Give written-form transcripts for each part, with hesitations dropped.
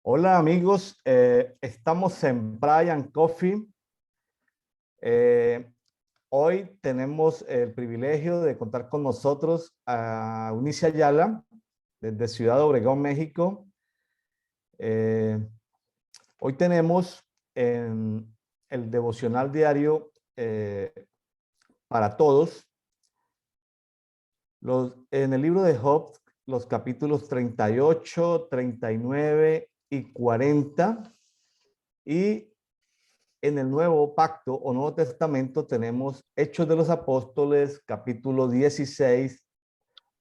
Hola amigos, estamos en Brian Coffee. Eh, Hoy tenemos el privilegio de contar con nosotros a Eunice Ayala desde Ciudad Obregón, México. Eh, Hoy tenemos en el devocional diario para todos, en el libro de Job, los capítulos 38, 39 y 40. Y en el Nuevo Pacto o Nuevo Testamento tenemos Hechos de los Apóstoles, capítulo 16,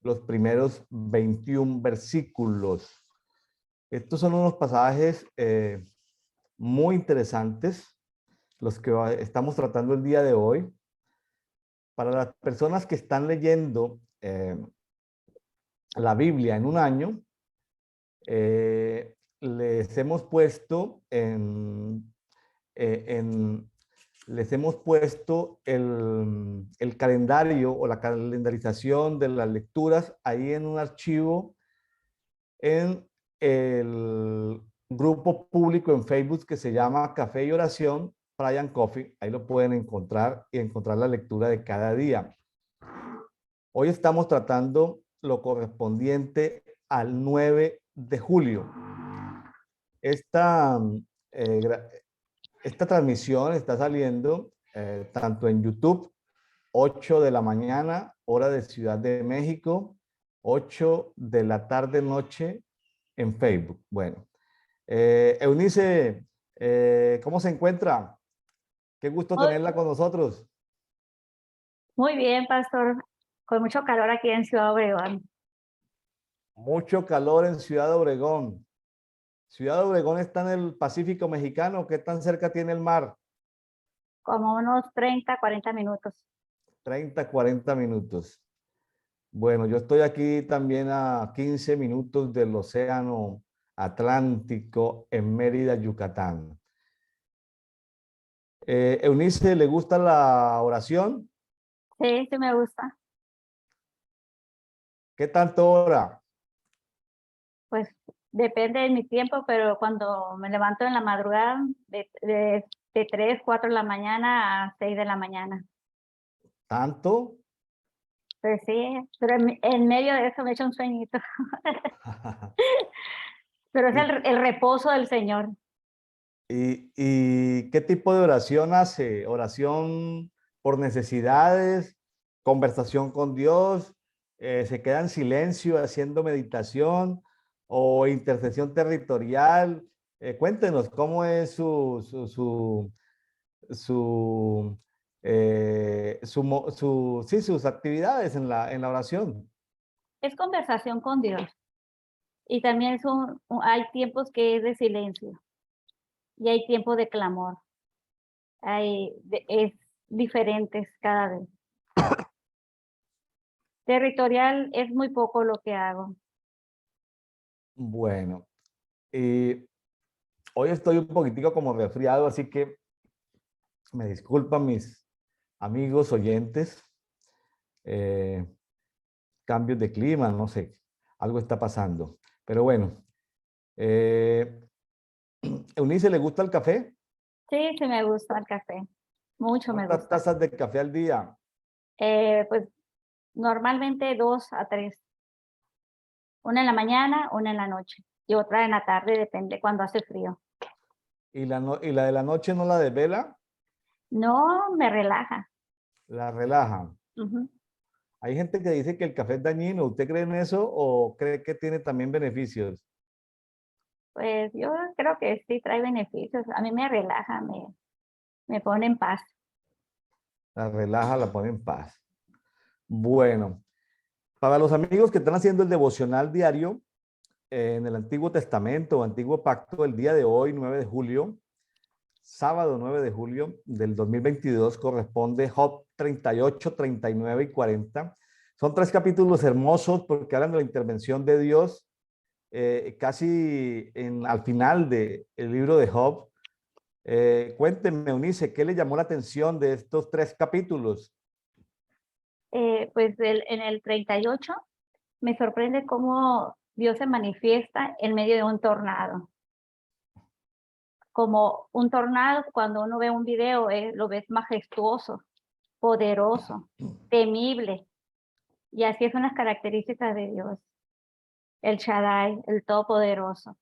los primeros 21 versículos. Estos son unos pasajes muy interesantes, los que estamos tratando el día de hoy. Para las personas que están leyendo la Biblia en un año, les hemos puesto en les hemos puesto el calendario o la calendarización de las lecturas ahí en un archivo en el grupo público en Facebook que se llama Café y Oración, Brian Coffee. Ahí lo pueden encontrar y encontrar la lectura de cada día. Hoy estamos tratando lo correspondiente al 9 de julio. Esta, eh, esta transmisión está saliendo tanto en YouTube, 8 de la mañana, hora de Ciudad de México, 8 de la tarde noche en Facebook. Bueno, Eunice, ¿cómo se encuentra? Qué gusto Muy, tenerla con nosotros. muy bien, pastor. Con mucho calor aquí en Ciudad Obregón. Mucho calor en Ciudad Obregón. Ciudad Obregón está en el Pacífico mexicano. ¿Qué tan cerca tiene el mar? Como unos 30, 40 minutos. 30, 40 minutos. Bueno, yo estoy aquí también a 15 minutos del Océano Atlántico en Mérida, Yucatán. Eunice, ¿le gusta la oración? Sí, sí me gusta. ¿Qué tanto ora? Pues depende de mi tiempo, pero cuando me levanto en la madrugada, de 3, 4 de la mañana a 6 de la mañana. ¿Tanto? Pues sí, pero en medio de eso me echo un sueñito. Pero es ¿Y, el reposo del Señor. y qué tipo de oración hace? ¿Oración por necesidades? ¿Conversación con Dios? ¿Se queda en silencio haciendo meditación? ¿O intercesión territorial? Cuéntenos cómo es sí, sus actividades en la oración. Es conversación con Dios. Y también hay tiempos que es de silencio y hay tiempos de clamor. Es diferentes cada vez. Territorial es muy poco lo que hago. Bueno, y hoy estoy un poquitico como resfriado, así que me disculpan mis amigos oyentes. eh, Cambios de clima, no sé, algo está pasando. Pero bueno, eh, ¿Eunice le gusta el café? Sí, sí me gusta el café, mucho me ¿Cuántas gusta. tazas de café al día? Pues normalmente 2 a 3, una en la mañana, una en la noche y otra en la tarde, depende cuando hace frío. ¿Y y la de la noche no la desvela? No, me relaja. La relaja. Ujú. Hay gente que dice que el café es dañino. ¿Usted cree en eso o cree que tiene también beneficios? Pues yo creo que sí trae beneficios. A mí me relaja, me pone en paz. La relaja, la pone en paz. Bueno, para los amigos que están haciendo el devocional diario en el Antiguo Testamento o Antiguo Pacto, el día de hoy, 9 de julio, sábado 9 de julio del 2022, corresponde Job 38, 39 y 40. Son tres capítulos hermosos porque hablan de la intervención de Dios casi al final del libro de Job. Cuéntenme, Eunice, ¿qué le llamó la atención de estos tres capítulos? Pues en el 38 me sorprende cómo Dios se manifiesta en medio de un tornado. como un tornado. Cuando uno ve un video, lo ves majestuoso, poderoso, temible. Y así son las características de Dios. El Shaddai, el Todopoderoso.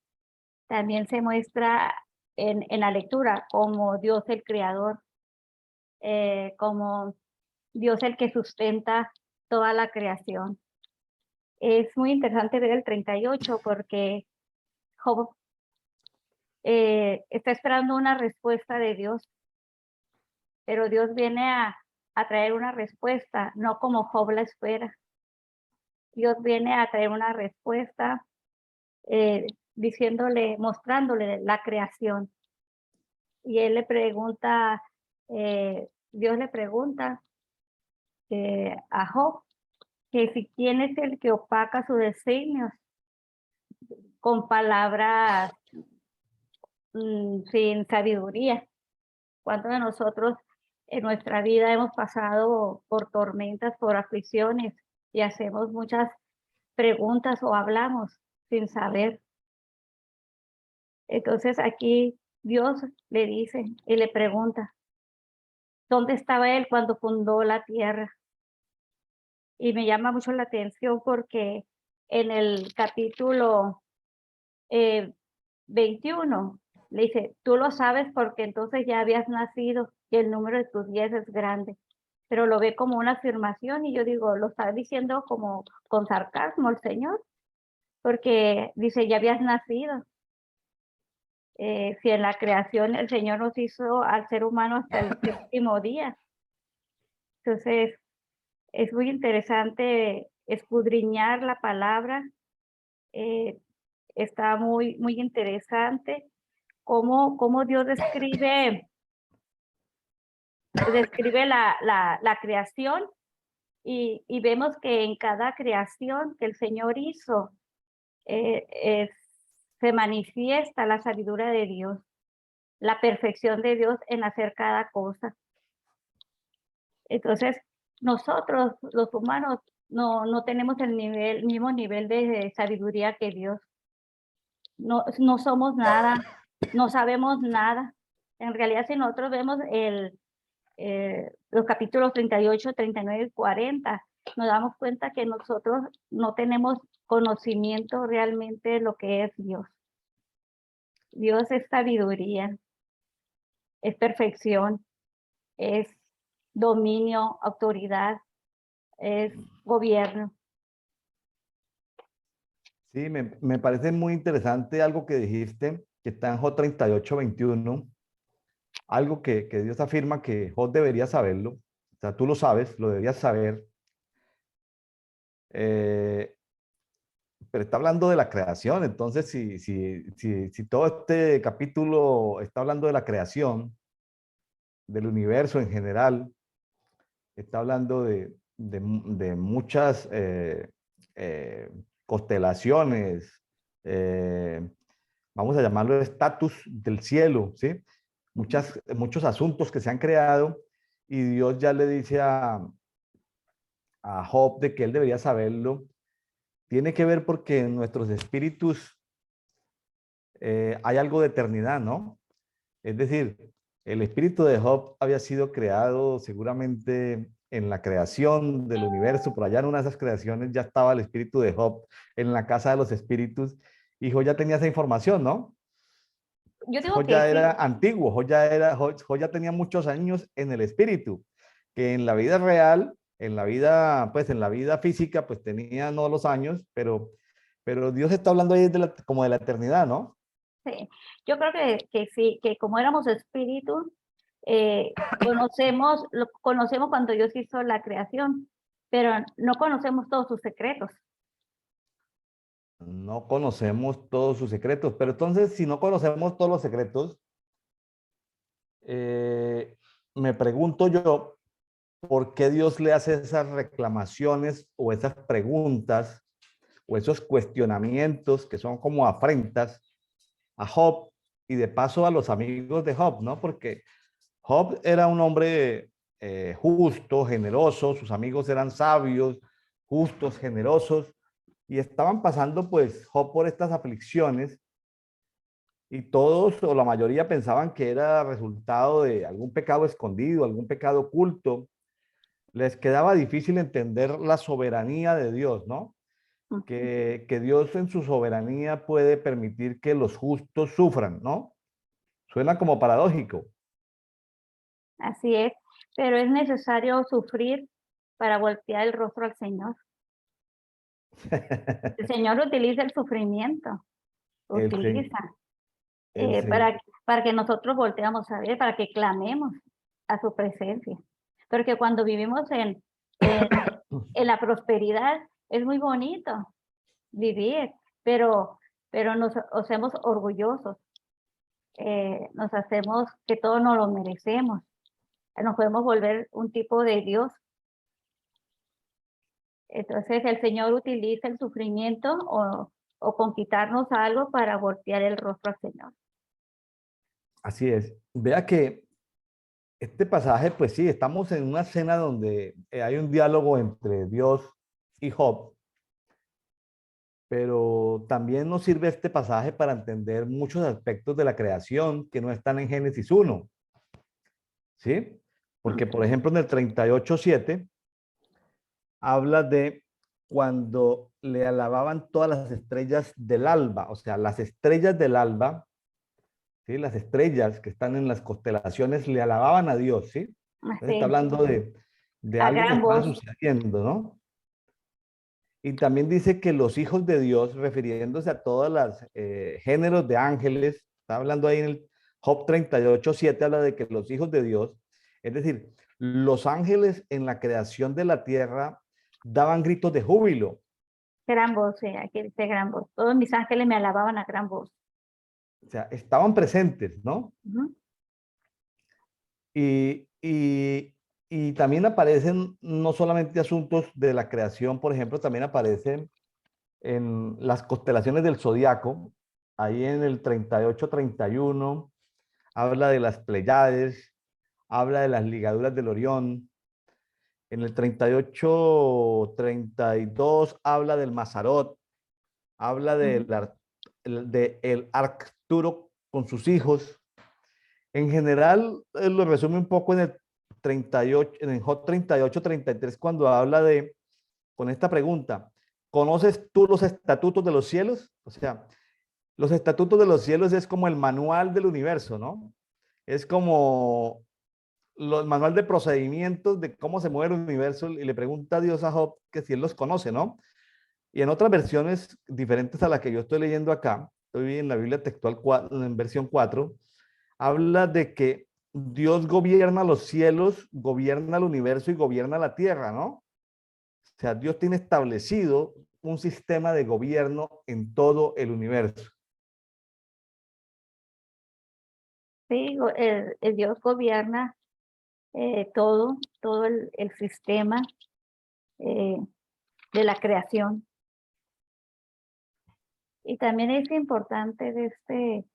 También se muestra en la lectura como Dios el Creador, como Dios el que sustenta toda la creación. Es muy interesante ver el 38 porque Job está esperando una respuesta de Dios, pero Dios viene a traer una respuesta, no como Job la espera. Dios viene a traer una respuesta diciéndole, mostrándole la creación. Y él le pregunta, Dios le pregunta a Job que si quién es el que opaca sus designios con palabras sin sabiduría. ¿Cuántos de nosotros en nuestra vida hemos pasado por tormentas, por aflicciones y hacemos muchas preguntas o hablamos sin saber? Entonces aquí Dios le dice y le pregunta, ¿dónde estaba él cuando fundó la tierra? Y me llama mucho la atención porque en el capítulo 21 le dice, tú lo sabes porque entonces ya habías nacido y el número de tus días es grande. Pero lo ve como una afirmación y yo digo, lo está diciendo como con sarcasmo el Señor, porque dice, ya habías nacido. Si en la creación el Señor nos hizo al ser humano hasta el séptimo día. Entonces, es muy interesante escudriñar la palabra. Está muy, muy interesante cómo Dios describe la creación y vemos que en cada creación que el Señor hizo se manifiesta la sabiduría de Dios, la perfección de Dios en hacer cada cosa. Entonces, nosotros, los humanos, no tenemos el mismo nivel de sabiduría que Dios. No somos nada, no sabemos nada. En realidad, si nosotros vemos los capítulos 38, 39 y 40, nos damos cuenta que nosotros no tenemos conocimiento realmente de lo que es Dios. Dios es sabiduría, es perfección, es dominio, autoridad, es gobierno. Sí, me parece muy interesante algo que dijiste, que está en Job 38, 21, algo que Dios afirma que Job debería saberlo, o sea, tú lo sabes, lo deberías saber, eh, pero está hablando de la creación, entonces si todo este capítulo está hablando de la creación, del universo en general, está hablando de muchas eh, constelaciones, vamos a llamarlo estatus del cielo, ¿sí? Muchos asuntos que se han creado y Dios ya le dice a Job de que él debería saberlo. Tiene que ver porque en nuestros espíritus hay algo de eternidad, ¿no? Es decir, el espíritu de Job había sido creado seguramente en la creación del universo, por allá en una de esas creaciones ya estaba el espíritu de Job en la casa de los espíritus y Job ya tenía esa información, ¿no? Yo digo Job que ya sí. era antiguo, Job ya tenía muchos años en el espíritu, que en la vida real, en la vida, pues en la vida física, pues tenía no los años, pero Dios está hablando ahí como de la eternidad, ¿no? Sí, yo creo que sí, que como éramos espíritus, conocemos cuando Dios hizo la creación, pero no conocemos todos sus secretos. No conocemos todos sus secretos, pero entonces si no conocemos todos los secretos, eh, me pregunto yo, ¿por qué Dios le hace esas reclamaciones o esas preguntas o esos cuestionamientos que son como afrentas a Job y de paso a los amigos de Job, ¿no? Porque Job era un hombre justo, generoso, sus amigos eran sabios, justos, generosos, y estaban pasando pues Job por estas aflicciones y todos o la mayoría pensaban que era resultado de algún pecado escondido, algún pecado oculto. Les quedaba difícil entender la soberanía de Dios, ¿no? Ujú. Que Dios en su soberanía puede permitir que los justos sufran, ¿no? Suena como paradójico. Así es, pero es necesario sufrir para voltear el rostro al Señor. El Señor utiliza el sufrimiento, El, se- utiliza el, se- para que nosotros volteamos a ver, para que clamemos a su presencia. Porque cuando vivimos en, en la prosperidad es muy bonito vivir, pero nos hacemos orgullosos, nos hacemos que todo nos lo merecemos, nos podemos volver un tipo de Dios. Entonces el Señor utiliza el sufrimiento o con quitarnos algo para voltear el rostro al Señor. Así es. Vea que este pasaje, pues sí, estamos en una escena donde hay un diálogo entre Dios y Job, pero también nos sirve este pasaje para entender muchos aspectos de la creación que no están en Génesis 1, ¿sí? Porque, por ejemplo, en el 38:7 habla de cuando le alababan todas las estrellas del alba, o sea, las estrellas del alba, ¿sí? Las estrellas que están en las constelaciones le alababan a Dios, ¿sí? Entonces está Así, hablando de a algo que gran estaba voz. sucediendo, ¿no? Y también dice que los hijos de Dios, refiriéndose a todos los géneros de ángeles, está hablando ahí en el Job 38:7, habla de que los hijos de Dios, es decir, los ángeles en la creación de la tierra daban gritos de júbilo, Gran voz, sí, aquí dice gran voz. Todos mis ángeles me alababan a gran voz. o sea, estaban presentes, ¿no? Ujú. Y, y, y también aparecen no solamente asuntos de la creación, por ejemplo, también aparecen en las constelaciones del zodiaco, ahí en el 38-31, habla de las Pleiades, habla de las ligaduras del Orión. En el 38-32 habla del Mazarot, habla Ujú. de el Arcturo con sus hijos. En general, lo resume un poco en el 38, en el J 38-33, cuando habla de, con esta pregunta, ¿conoces tú los estatutos de los cielos? O sea, los estatutos de los cielos es como el manual del universo, ¿no? Es como el manual de procedimientos de cómo se mueve el universo y le pregunta a Dios a Job que si él los conoce, ¿no? Y en otras versiones diferentes a la que yo estoy leyendo acá, estoy en la Biblia textual en versión 4, habla de que Dios gobierna los cielos, gobierna el universo y gobierna la tierra, ¿no? O sea, Dios tiene establecido un sistema de gobierno en todo el universo. Sí, el Dios gobierna todo el sistema eh, de la creación. Y también es importante de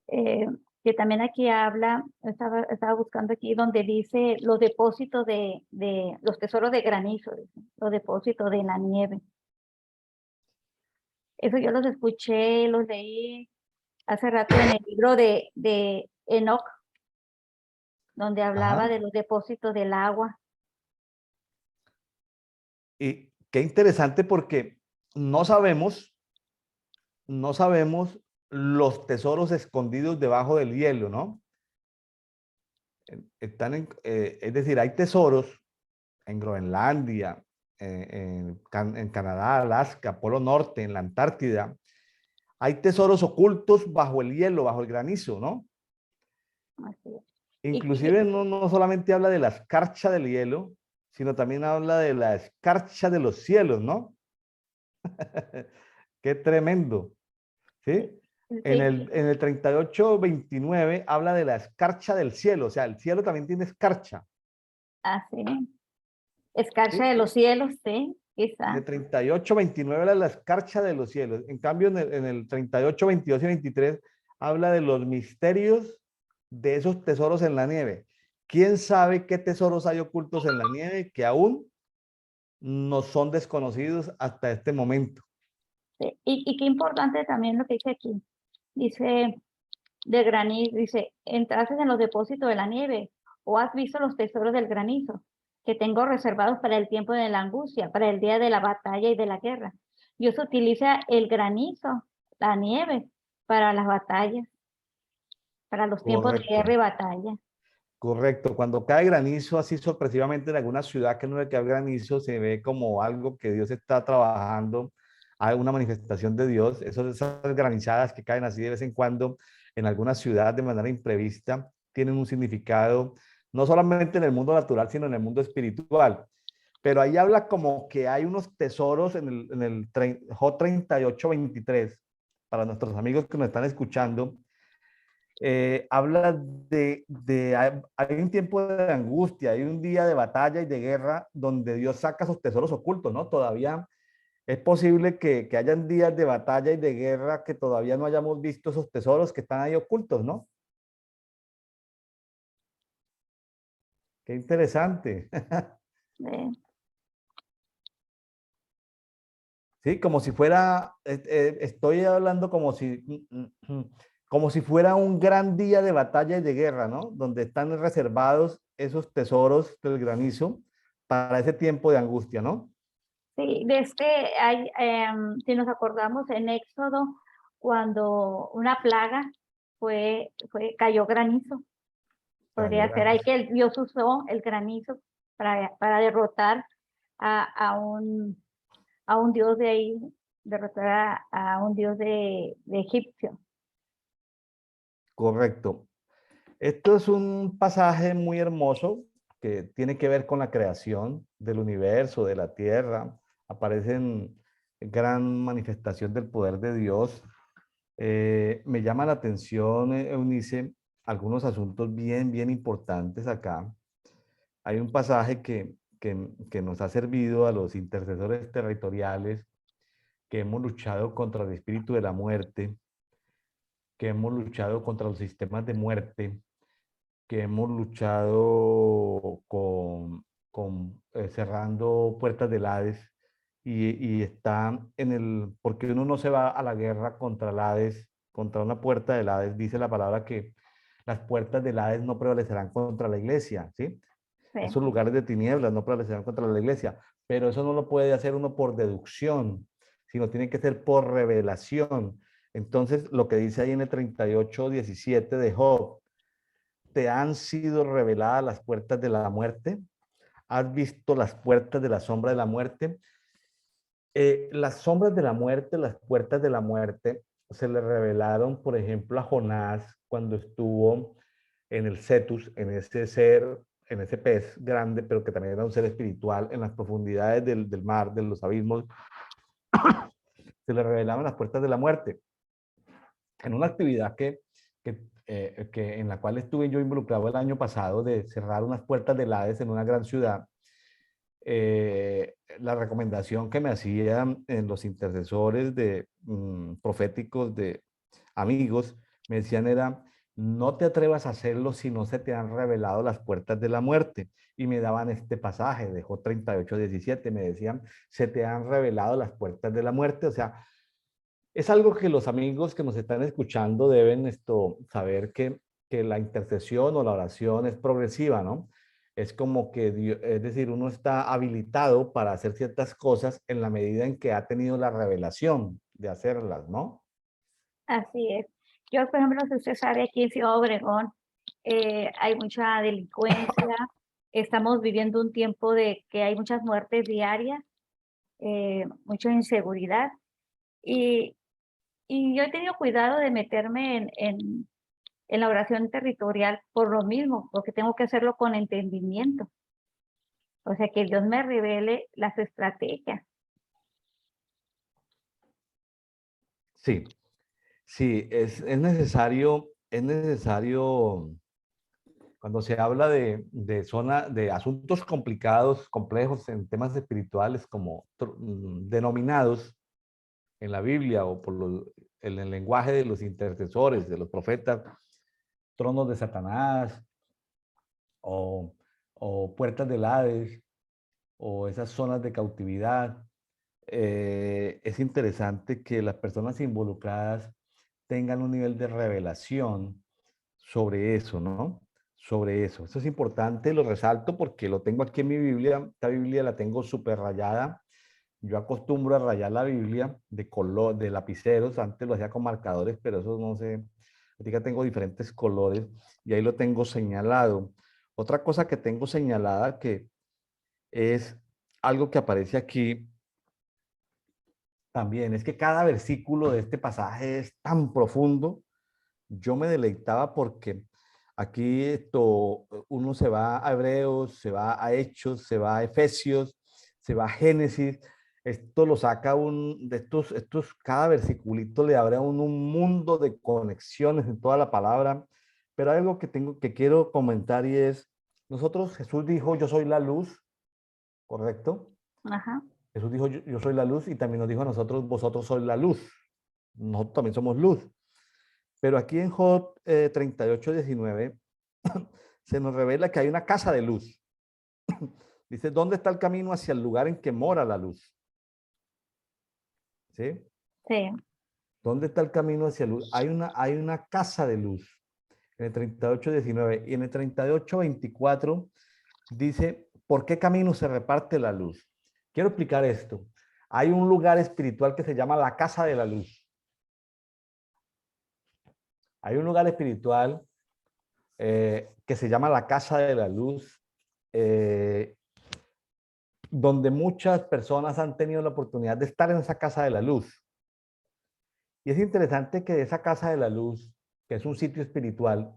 eh, que también aquí habla, estaba buscando aquí donde dice los depósitos de los tesoros de granizo, dice, los depósitos de la nieve. Eso yo los escuché, los leí hace rato en el libro de Enoch, donde hablaba Ajá. de los depósitos del agua. Y qué interesante porque no sabemos, no sabemos los tesoros escondidos debajo del hielo, ¿no? Es decir, hay tesoros en Groenlandia, en Canadá, Alaska, Polo Norte, en la Antártida. Hay tesoros ocultos bajo el hielo, bajo el granizo, ¿no? Así es. Y Inclusive no solamente habla de la escarcha del hielo, sino también habla de la escarcha de los cielos, ¿no? Qué tremendo, sí, ¿sí? sí, En el 38-29 habla de la escarcha del cielo, o sea, el cielo también tiene escarcha, así. Escarcha de ¿sí? los cielos, sí, En quizá. el 38-29 habla de la escarcha de los cielos. En cambio, en el 38-22 y 23 habla de los misterios de esos tesoros en la nieve. ¿Quién sabe qué tesoros hay ocultos en la nieve que aún no son desconocidos hasta este momento? Sí. Y qué importante también lo que dice aquí. Dice, de granizo, dice, entraste en los depósitos de la nieve, o has visto los tesoros del granizo, que tengo reservados para el tiempo de la angustia, para el día de la batalla y de la guerra. Dios utiliza el granizo, la nieve, para las batallas, para los tiempos de guerra Correcto, y batalla. correcto. Cuando cae granizo así sorpresivamente en alguna ciudad que no le cae granizo, se ve como algo que Dios está trabajando, hay una manifestación de Dios. Esas granizadas que caen así de vez en cuando en alguna ciudad de manera imprevista tienen un significado no solamente en el mundo natural, sino en el mundo espiritual. Pero ahí habla como que hay unos tesoros en el J 38:23 para nuestros amigos que nos están escuchando. Habla hay un tiempo de angustia, hay un día de batalla y de guerra donde Dios saca sus tesoros ocultos, ¿no? Todavía es posible que hayan días de batalla y de guerra que todavía no hayamos visto esos tesoros que están ahí ocultos, ¿no? Qué interesante. Eh, Sí, como si fuera, estoy hablando como si fuera un gran día de batalla y de guerra, ¿no? Donde están reservados esos tesoros del granizo para ese tiempo de angustia, ¿no? Sí, si nos acordamos en Éxodo, cuando una plaga cayó granizo, Cayó podría ser ahí granizo. que Dios usó el granizo para derrotar a, a un, a un dios de ahí, derrotar a un dios de egipcio. Correcto. Esto es un pasaje muy hermoso que tiene que ver con la creación del universo, de la tierra. Aparecen gran manifestación del poder de Dios. Me llama la atención, Eunice, algunos asuntos bien importantes acá. Hay un pasaje que nos ha servido a los intercesores territoriales que hemos luchado contra el espíritu de la muerte, que hemos luchado contra los sistemas de muerte, que hemos luchado con cerrando puertas del Hades y está porque uno no se va a la guerra contra el Hades, contra una puerta del Hades, dice la palabra que las puertas del Hades no prevalecerán contra la iglesia, ¿sí? Sí, Esos lugares de tinieblas no prevalecerán contra la iglesia, pero eso no lo puede hacer uno por deducción, sino tiene que ser por revelación. Entonces, lo que dice ahí en el 38:17 de Job, ¿te han sido reveladas las puertas de la muerte? ¿Has visto las puertas de la sombra de la muerte? Las sombras de la muerte, las puertas de la muerte, se le revelaron, por ejemplo, a Jonás cuando estuvo en el Cetus, en ese ser, en ese pez grande, pero que también era un ser espiritual, en las profundidades del mar, de los abismos, se le revelaban las puertas de la muerte. En una actividad que en la cual estuve yo involucrado el año pasado de cerrar unas puertas del Hades en una gran ciudad, la recomendación que me hacían en los intercesores proféticos de amigos, me decían era, no te atrevas a hacerlo si no se te han revelado las puertas de la muerte. Y me daban este pasaje, dejó 38:17, me decían, se te han revelado las puertas de la muerte. O sea, es algo que los amigos que nos están escuchando deben saber que la intercesión o la oración es progresiva, ¿no? Es como que, es decir, uno está habilitado para hacer ciertas cosas en la medida en que ha tenido la revelación de hacerlas, ¿no? así es. Yo, por ejemplo, si usted sabe, aquí en Ciudad Obregón hay mucha delincuencia, estamos viviendo un tiempo de que hay muchas muertes diarias, mucha inseguridad, y, y yo he tenido cuidado de meterme en la oración territorial por lo mismo, porque tengo que hacerlo con entendimiento. O sea, que Dios me revele las estrategias. Sí, sí, es necesario cuando se habla de asuntos complicados, complejos en temas espirituales como denominados en la Biblia o en el lenguaje de los intercesores, de los profetas, tronos de Satanás o, o puertas del Hades o esas zonas de cautividad. Es interesante que las personas involucradas tengan un nivel de revelación sobre eso, ¿no? Sobre eso. Eso es importante, lo resalto porque lo tengo aquí en mi Biblia. Esta Biblia la tengo súper rayada. Yo acostumbro a rayar la Biblia de color, de lapiceros. Antes lo hacía con marcadores, pero eso no sé. Ahorita tengo diferentes colores y ahí lo tengo señalado. Otra cosa que tengo señalada que es algo que aparece aquí también, es que cada versículo de este pasaje es tan profundo. Yo me deleitaba porque aquí esto, uno se va a Hebreos, se va a Hechos, se va a Efesios, se va a Génesis. Esto lo saca de cada versiculito le abre a uno un mundo de conexiones en toda la palabra. Pero hay algo que quiero comentar y es, nosotros, Jesús dijo, yo soy la luz, ¿correcto? Ajá. Jesús dijo, yo soy la luz y también nos dijo a nosotros, vosotros sois la luz. Nosotros también somos luz. Pero aquí en Job 38:19 se nos revela que hay una casa de luz. Dice, ¿dónde está el camino hacia el lugar en que mora la luz? ¿Sí? Sí, ¿Dónde está el camino hacia la luz? Hay una casa de luz en el 38:19 y en el 38:24 dice, ¿por qué camino se reparte la luz? Quiero explicar esto. Hay un lugar espiritual que se llama la casa de la luz. Hay un lugar espiritual que se llama la casa de la luz, eh, donde muchas personas han tenido la oportunidad de estar en esa casa de la luz. Y es interesante que esa casa de la luz, que es un sitio espiritual,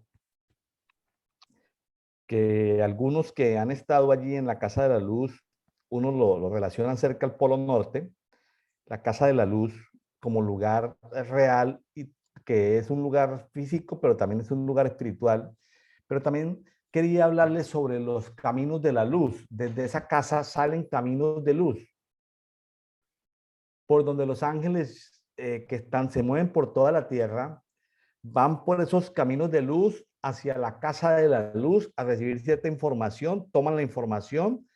que algunos que han estado allí en la casa de la luz, unos lo relacionan cerca al Polo Norte, la casa de la luz como lugar real y que es un lugar físico, pero también es un lugar espiritual. Pero también quería hablarles sobre los caminos de la luz. Desde esa casa salen caminos de luz, por donde los ángeles se mueven por toda la tierra, van por esos caminos de luz hacia la casa de la luz a recibir cierta información, toman la información,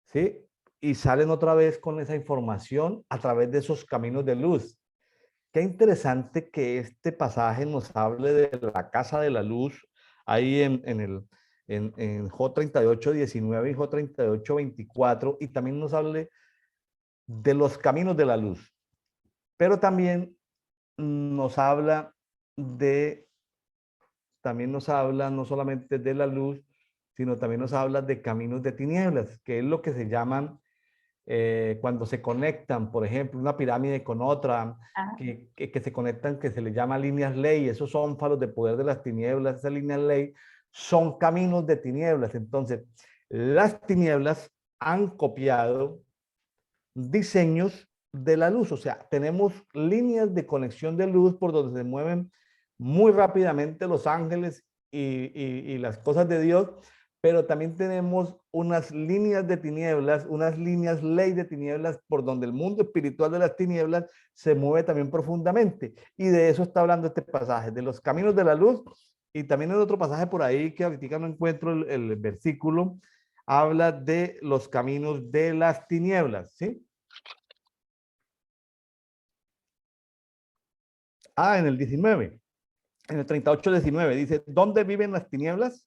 ¿sí? Y salen otra vez con esa información a través de esos caminos de luz. Qué interesante que este pasaje nos hable de la casa de la luz ahí en J 38:19 y J 38:24 y también nos hable de los caminos de la luz. Pero también nos habla de, también nos habla no solamente de la luz, sino también nos habla de caminos de tinieblas, que es lo que se llaman cuando se conectan, por ejemplo, una pirámide con otra, ah, que se conectan, que se le llama líneas ley, esos son faros de poder de las tinieblas, esas líneas ley son caminos de tinieblas. Entonces, las tinieblas han copiado diseños de la luz, o sea, tenemos líneas de conexión de luz por donde se mueven muy rápidamente los ángeles y las cosas de Dios, pero también tenemos unas líneas de tinieblas, unas líneas ley de tinieblas por donde el mundo espiritual de las tinieblas se mueve también profundamente. Y de eso está hablando este pasaje, de los caminos de la luz. Y también en otro pasaje por ahí que ahorita no encuentro el versículo, habla de los caminos de las tinieblas, ¿sí? Ah, en el 19, en el 38:19 dice, ¿dónde viven las tinieblas?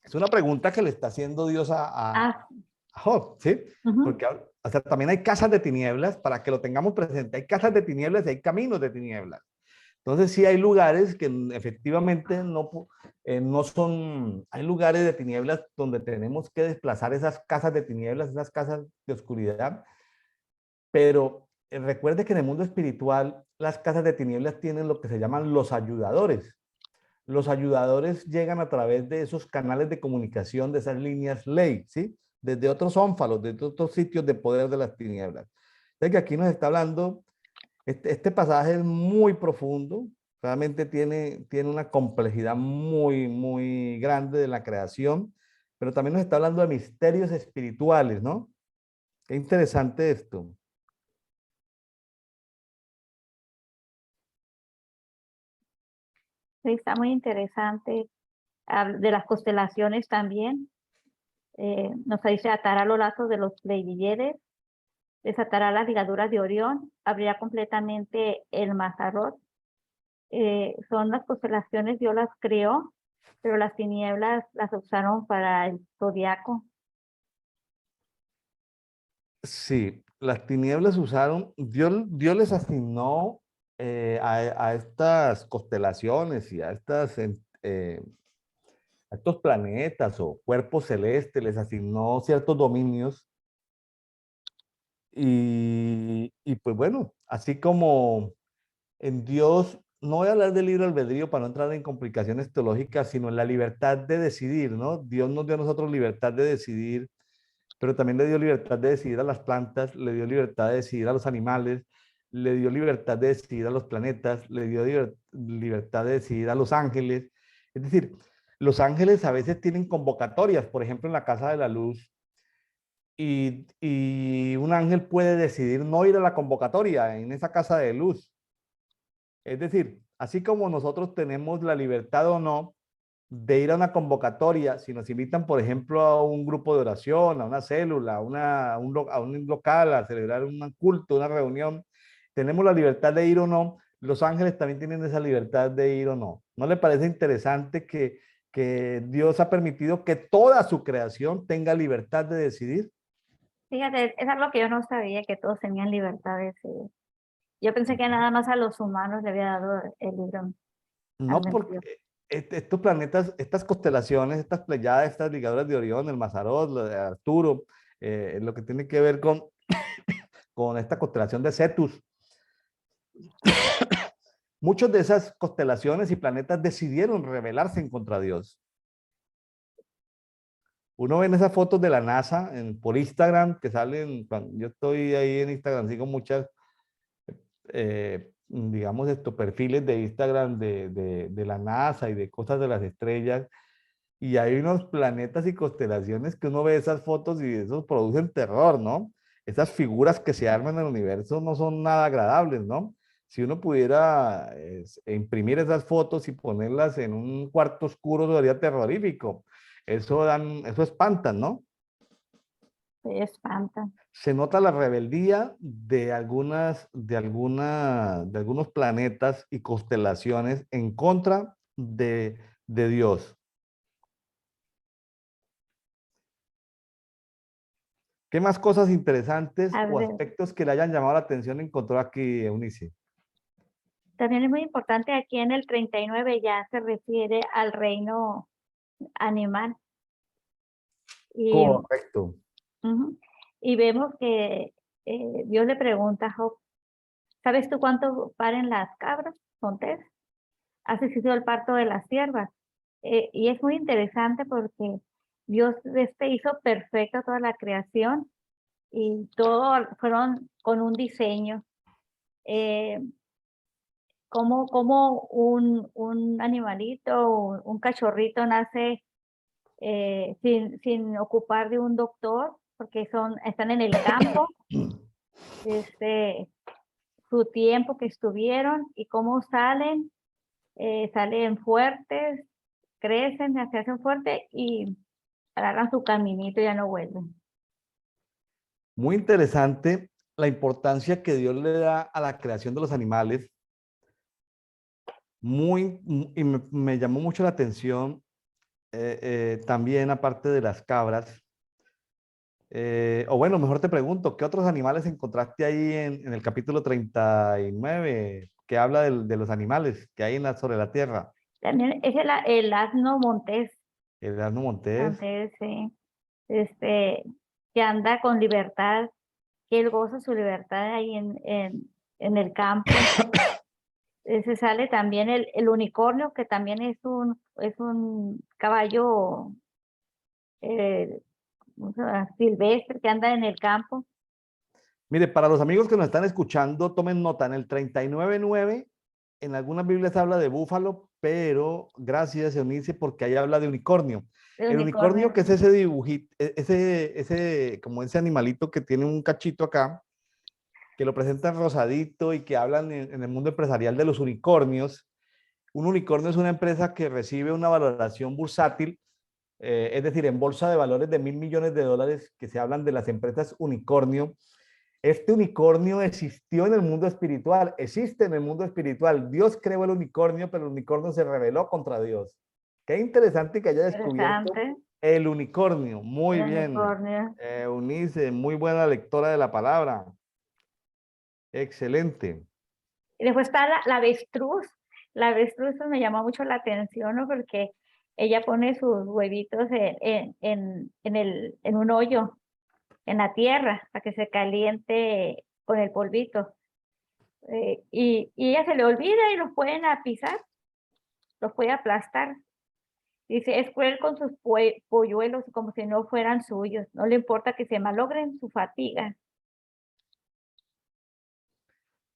Es una pregunta que le está haciendo Dios ah, a Job, ¿sí? ujú. Porque o sea, también hay casas de tinieblas, para que lo tengamos presente, hay casas de tinieblas y hay caminos de tinieblas. Entonces sí hay lugares que efectivamente no son, hay lugares de tinieblas donde tenemos que desplazar esas casas de tinieblas, esas casas de oscuridad, pero recuerde que en el mundo espiritual las casas de tinieblas tienen lo que se llaman los ayudadores. Los ayudadores llegan a través de esos canales de comunicación, de esas líneas ley, ¿sí? Desde otros ónfalos, desde otros sitios de poder de las tinieblas. Entonces que aquí nos está hablando, este pasaje es muy profundo, realmente tiene una complejidad muy grande de la creación, pero también nos está hablando de misterios espirituales, ¿no? Qué interesante esto. Sí, está muy interesante. De las constelaciones también. Nos dice atar a los lazos de los Pleiades, desatará las ligaduras de Orión, abrirá completamente el Mazarot. Son las constelaciones, Dios las creó, pero las tinieblas las usaron para el zodiaco. Sí, las tinieblas usaron, Dios les asignó a estas constelaciones y a estos planetas o cuerpos celestes, les asignó ciertos dominios y pues bueno, así como en Dios, no voy a hablar del libre albedrío para no entrar en complicaciones teológicas, sino en la libertad de decidir, ¿no? Dios nos dio a nosotros libertad de decidir, pero también le dio libertad de decidir a las plantas, le dio libertad de decidir a los animales, le dio libertad de decidir a los planetas, le dio libertad de decidir a los ángeles. Es decir, los ángeles a veces tienen convocatorias, por ejemplo, en la Casa de la Luz, y un ángel puede decidir no ir a la convocatoria en esa casa de luz. Es decir, así como nosotros tenemos la libertad o no de ir a una convocatoria, si nos invitan, por ejemplo, a un grupo de oración, a una célula, a un local, a celebrar un culto, una reunión, tenemos la libertad de ir o no. Los ángeles también tienen esa libertad de ir o no. ¿No le parece interesante que Dios ha permitido que toda su creación tenga libertad de decidir? Fíjate, es algo que yo no sabía, que todos tenían libertad de decidir. Yo pensé que nada más a los humanos le había dado el libre No, porque albedrío. estos planetas, estas constelaciones, estas Pleiades, estas ligaduras de Orión, el Mazarot, lo de Arturo, lo que tiene que ver con esta constelación de Cetus, muchas de esas constelaciones y planetas decidieron rebelarse en contra de Dios. Uno ve en esas fotos de la NASA por Instagram que salen, cuando yo estoy ahí en Instagram, sigo muchas, digamos, estos perfiles de Instagram de la NASA y de cosas de las estrellas. Y hay unos planetas y constelaciones que uno ve esas fotos y eso producen terror, ¿no? Esas figuras que se arman en el universo no son nada agradables, ¿no? Si uno pudiera imprimir esas fotos y ponerlas en un cuarto oscuro, sería terrorífico. Eso espanta, ¿no? Se espantan. Se nota la rebeldía de algunos planetas y constelaciones en contra de Dios. ¿Qué más cosas interesantes A o ver, aspectos que le hayan llamado la atención encontró aquí, Eunice? también es muy importante, aquí en el 39 ya se refiere al reino animal. Y, Correcto. ujú, y vemos que Dios le pregunta a Job, ¿sabes tú cuánto paren las cabras? Contés. ¿Has sido el parto de las siervas? Y es muy interesante porque Dios hizo perfecta toda la creación y todo fueron con un diseño. Eh, como un animalito, un cachorrito nace sin ocupar de un doctor, porque están en el campo, este, su tiempo que estuvieron y cómo salen fuertes, crecen, se hacen fuertes y agarran su caminito y ya no vuelven. Muy interesante la importancia que Dios le da a la creación de los animales. Y me llamó mucho la atención también, aparte de las cabras. O bueno, mejor te pregunto, ¿qué otros animales encontraste ahí en el capítulo 39 que habla de los animales que hay sobre la tierra? También es el asno montés, El asno montés. montés, sí, este, que anda con libertad, que él goza su libertad ahí en el campo. Se sale también el unicornio, que también es un caballo eh, ¿cómo se llama? Silvestre que anda en el campo. Mire, para los amigos que nos están escuchando, tomen nota, en el 39.9, en algunas Biblias habla de búfalo, pero gracias, Eunice, porque ahí habla de unicornio. El El unicornio, unicornio, que es ese dibujito, como ese animalito que tiene un cachito acá, que lo presentan rosadito y que hablan en el mundo empresarial de los unicornios. Un unicornio es una empresa que recibe una valoración bursátil, es decir, en bolsa de valores de $1.000 millones, que se hablan de las empresas unicornio. Este unicornio existió en el mundo espiritual, existe en el mundo espiritual. Dios creó el unicornio, pero el unicornio se rebeló contra Dios. Qué interesante que haya descubierto Interesante. el unicornio. Muy El bien. unicornio. Eunice, muy buena lectora de la palabra. Excelente. Y después está la avestruz. La avestruz pues, me llamó mucho la atención, ¿no? Porque ella pone sus huevitos en un hoyo, en la tierra, para que se caliente con el polvito. Y ella se le olvida y los pueden pisar, los puede aplastar. Dice, es cruel con sus polluelos como si no fueran suyos. No le importa que se malogren su fatiga.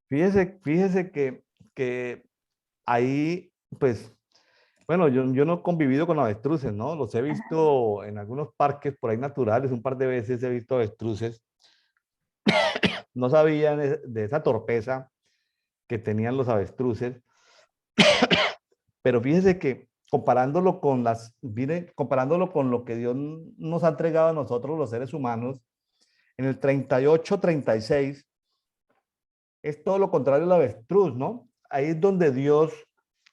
Fíjese que ahí, pues, bueno, yo no he convivido con avestruces, ¿no? Los he Ajá. visto en algunos parques por ahí naturales, un par de veces he visto avestruces. No sabía de esa torpeza que tenían los avestruces, pero fíjese que comparándolo con comparándolo con lo que Dios nos ha entregado a nosotros los seres humanos, en el 38-36 es todo lo contrario al avestruz, ¿no? Ahí es donde Dios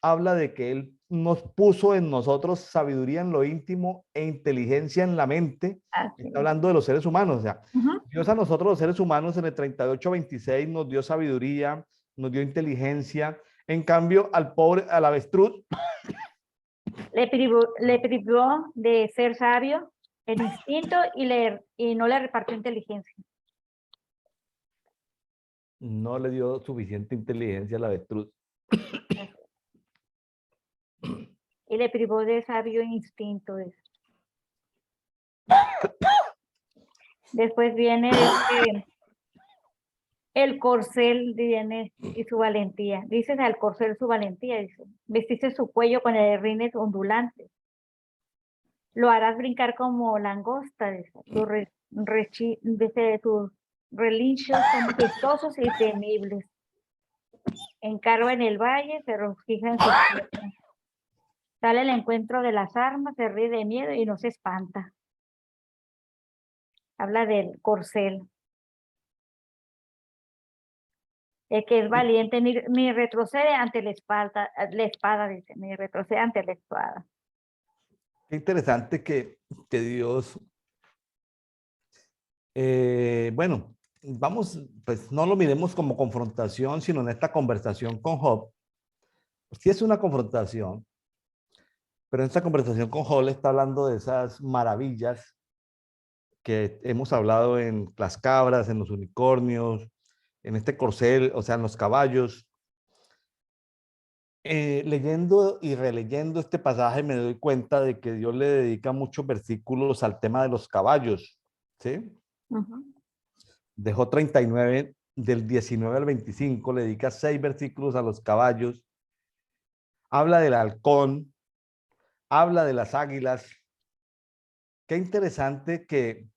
habla de que Él nos puso en nosotros sabiduría en lo íntimo e inteligencia en la mente. Así. Está hablando de los seres humanos, o sea, Ujú. Dios a nosotros los seres humanos en el 38-26 nos dio sabiduría, nos dio inteligencia. En cambio, al avestruz, Le privó de ser sabio, el instinto, y no le repartió inteligencia. no le dio suficiente inteligencia al avestruz. Y le privó de sabio instinto. Después viene el corcel, viene y su valentía. Dices al corcel su valentía, dice. Vestiste su cuello con el rines ondulantes. Lo harás brincar como langosta, dice. Tus relinchos son majestuosos y temibles. Encarva en el valle, se regocija en sus piernas. Sale al encuentro de las armas, se ríe de miedo y no se espanta. Habla del corcel. El que es valiente ni retrocede ante la espada, dice, ni retrocede ante la espada. Qué interesante que Dios, bueno, vamos, pues no lo miremos como confrontación, sino en esta conversación con Job. Sí es una confrontación, pero en esta conversación con Job le está hablando de esas maravillas que hemos hablado en las cabras, en los unicornios, en este corcel, o sea, en los caballos. Leyendo y releyendo este pasaje me doy cuenta de que Dios le dedica muchos versículos al tema de los caballos, ¿sí? Ujú. Dejó 39, del 19 al 25, le dedica 6 versículos a los caballos, habla del halcón, habla de las águilas. Qué interesante que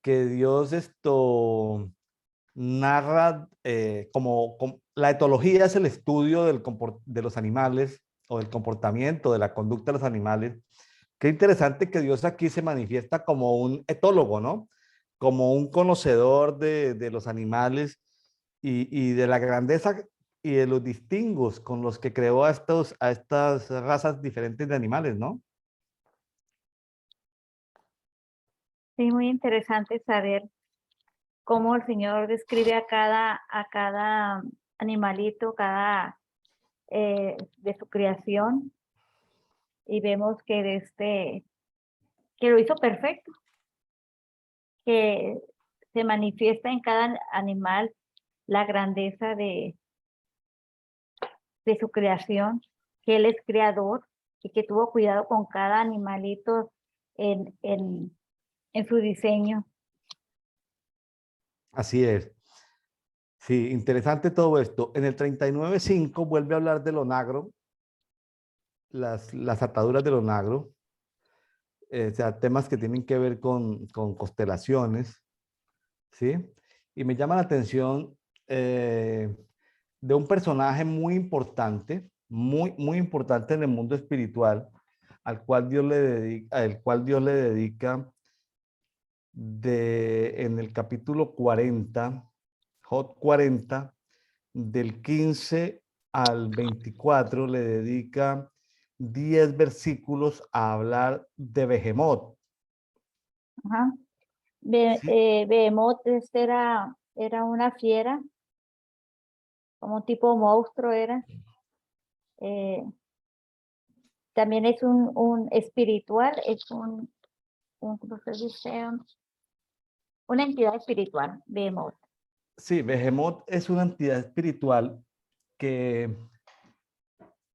Dios esto narra como la etología es el estudio de los animales o del comportamiento, de la conducta de los animales. Qué interesante que Dios aquí se manifiesta como un etólogo, ¿no? Como un conocedor de los animales y de la grandeza y de los distingos con los que creó a estas razas diferentes de animales, ¿no? Sí, muy interesante saber cómo el Señor describe a cada animalito, de su creación, y vemos que lo hizo perfecto, que se manifiesta en cada animal la grandeza de su creación, que Él es creador y que tuvo cuidado con cada animalito en su diseño. Así es. Sí, interesante todo esto. En el 39.5 vuelve a hablar del onagro, las ataduras del onagro, o sea, temas que tienen que ver con constelaciones, ¿sí? Y me llama la atención de un personaje muy importante, muy importante en el mundo espiritual, al cual Dios le dedica en el capítulo 40, Job 40, del 15 al 24, le dedica 10 versículos a hablar de Behemoth. Ajá. ¿Sí? Behemoth era una fiera, como un tipo monstruo era. Eh, también es un espiritual, es ¿cómo se dice? Una entidad espiritual, Behemoth. Sí, Behemoth es una entidad espiritual que,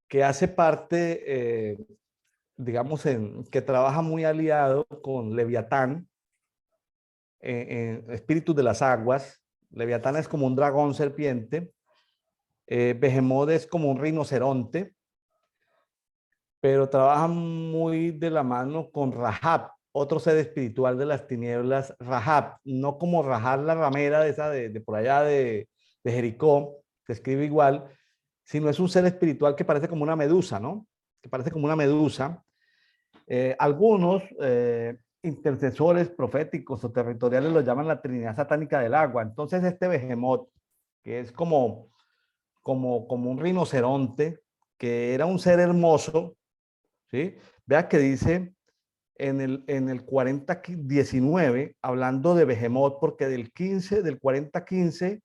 que hace parte, digamos, que trabaja muy aliado con Leviatán, en espíritus de las aguas. Leviatán es como un dragón serpiente. Behemoth es como un rinoceronte, pero trabaja muy de la mano con Rahab, otro ser espiritual de las tinieblas, Rahab, no como Rahab la ramera de esa de por allá de Jericó, que escribe igual, sino es un ser espiritual que parece como una medusa, ¿no? Que parece como una medusa. Algunos intercesores proféticos o territoriales lo llaman la Trinidad Satánica del Agua. Entonces este Behemoth, que es como un rinoceronte, que era un ser hermoso, ¿sí? Vea que dice en el 40:19, hablando de Behemoth, porque del 40:15,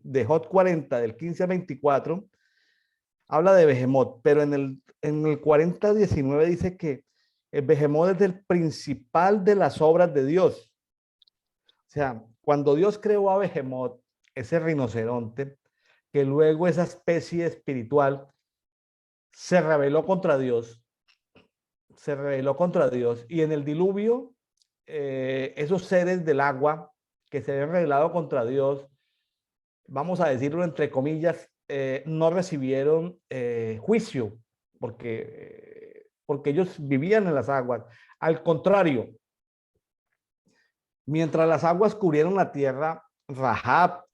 de Hot 40, del 15 a 24, habla de Behemoth, pero en el 40:19 dice que el Behemoth es el principal de las obras de Dios. O sea, cuando Dios creó a Behemoth, ese rinoceronte, que luego esa especie espiritual se rebeló contra Dios, y en el diluvio, esos seres del agua que se habían rebelado contra Dios, vamos a decirlo entre comillas, no recibieron juicio porque ellos vivían en las aguas. Al contrario, mientras las aguas cubrieron la tierra, Rahab,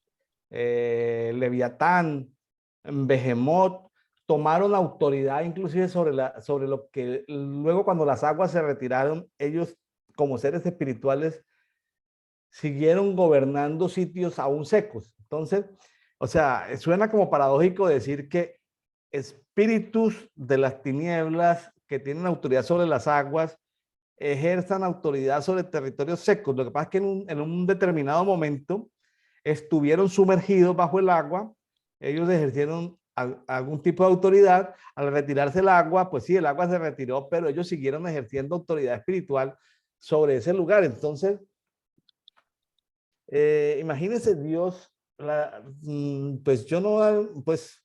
Leviatán, Behemoth, tomaron autoridad inclusive sobre lo que luego cuando las aguas se retiraron, ellos como seres espirituales siguieron gobernando sitios aún secos. Entonces, o sea, suena como paradójico decir que espíritus de las tinieblas que tienen autoridad sobre las aguas ejerzan autoridad sobre territorios secos. Lo que pasa es que en un determinado momento estuvieron sumergidos bajo el agua, ellos ejercieron algún tipo de autoridad. Al retirarse el agua, pues sí, el agua se retiró, pero ellos siguieron ejerciendo autoridad espiritual sobre ese lugar. Entonces, imagínense Dios, pues yo no, pues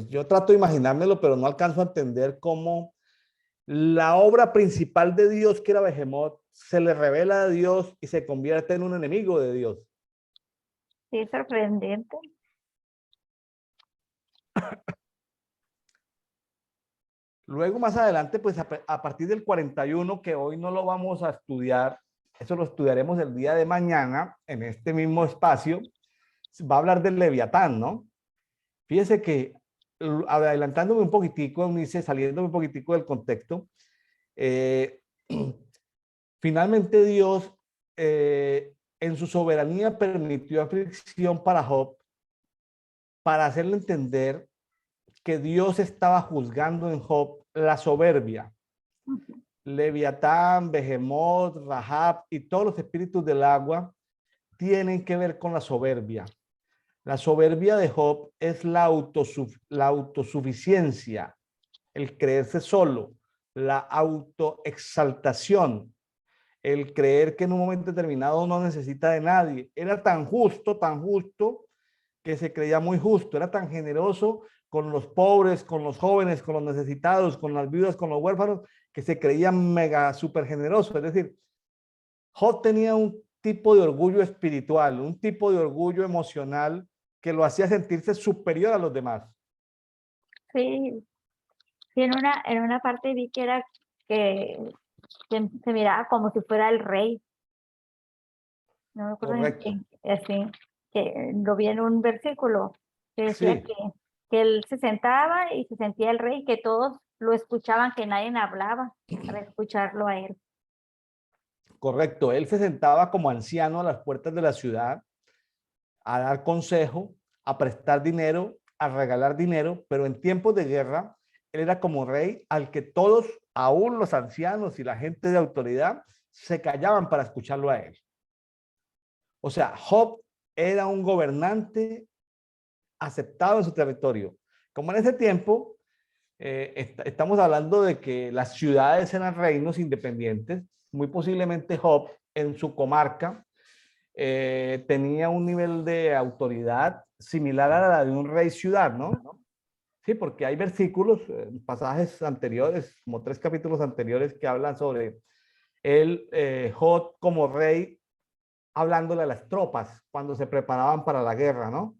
yo trato de imaginármelo, pero no alcanzo a entender cómo la obra principal de Dios, que era Behemoth, se le revela a Dios y se convierte en un enemigo de Dios. Sí, es sorprendente. Luego, más adelante, pues a partir del 41, que hoy no lo vamos a estudiar, eso lo estudiaremos el día de mañana en este mismo espacio, va a hablar del Leviatán, ¿no? Fíjese que, adelantándome un poquitico, Eunice, saliéndome un poquitico del contexto, eh, finalmente Dios, en su soberanía, permitió aflicción para Job, para hacerle entender que Dios estaba juzgando en Job la soberbia. Leviatán, Behemoth, Rahab y todos los espíritus del agua tienen que ver con la soberbia. La soberbia de Job es la autosuficiencia, el creerse solo, la autoexaltación, el creer que en un momento determinado no necesita de nadie. Era tan justo, que se creía muy justo, era tan generoso con los pobres, con los jóvenes, con los necesitados, con las viudas, con los huérfanos, que se creía mega súper generoso. Es decir, Job tenía un tipo de orgullo espiritual, un tipo de orgullo emocional que lo hacía sentirse superior a los demás. Sí, sí, en una parte vi que era que se miraba como si fuera el rey. No me acuerdo Correcto. así, que lo vi en un versículo que decía Sí, que él se sentaba y se sentía el rey, que todos lo escuchaban, que nadie hablaba para escucharlo a él. Correcto, él se sentaba como anciano a las puertas de la ciudad a dar consejo, a prestar dinero, a regalar dinero, pero en tiempos de guerra, él era como rey al que todos, aún los ancianos y la gente de autoridad, se callaban para escucharlo a él. O sea, Job era un gobernante aceptado en su territorio. Como en ese tiempo, estamos hablando de que las ciudades eran reinos independientes, muy posiblemente Job en su comarca tenía un nivel de autoridad similar a la de un rey ciudad, ¿no? Sí, porque hay versículos, pasajes anteriores, como 3 capítulos anteriores que hablan sobre el Job como rey, hablándole a las tropas cuando se preparaban para la guerra, ¿no?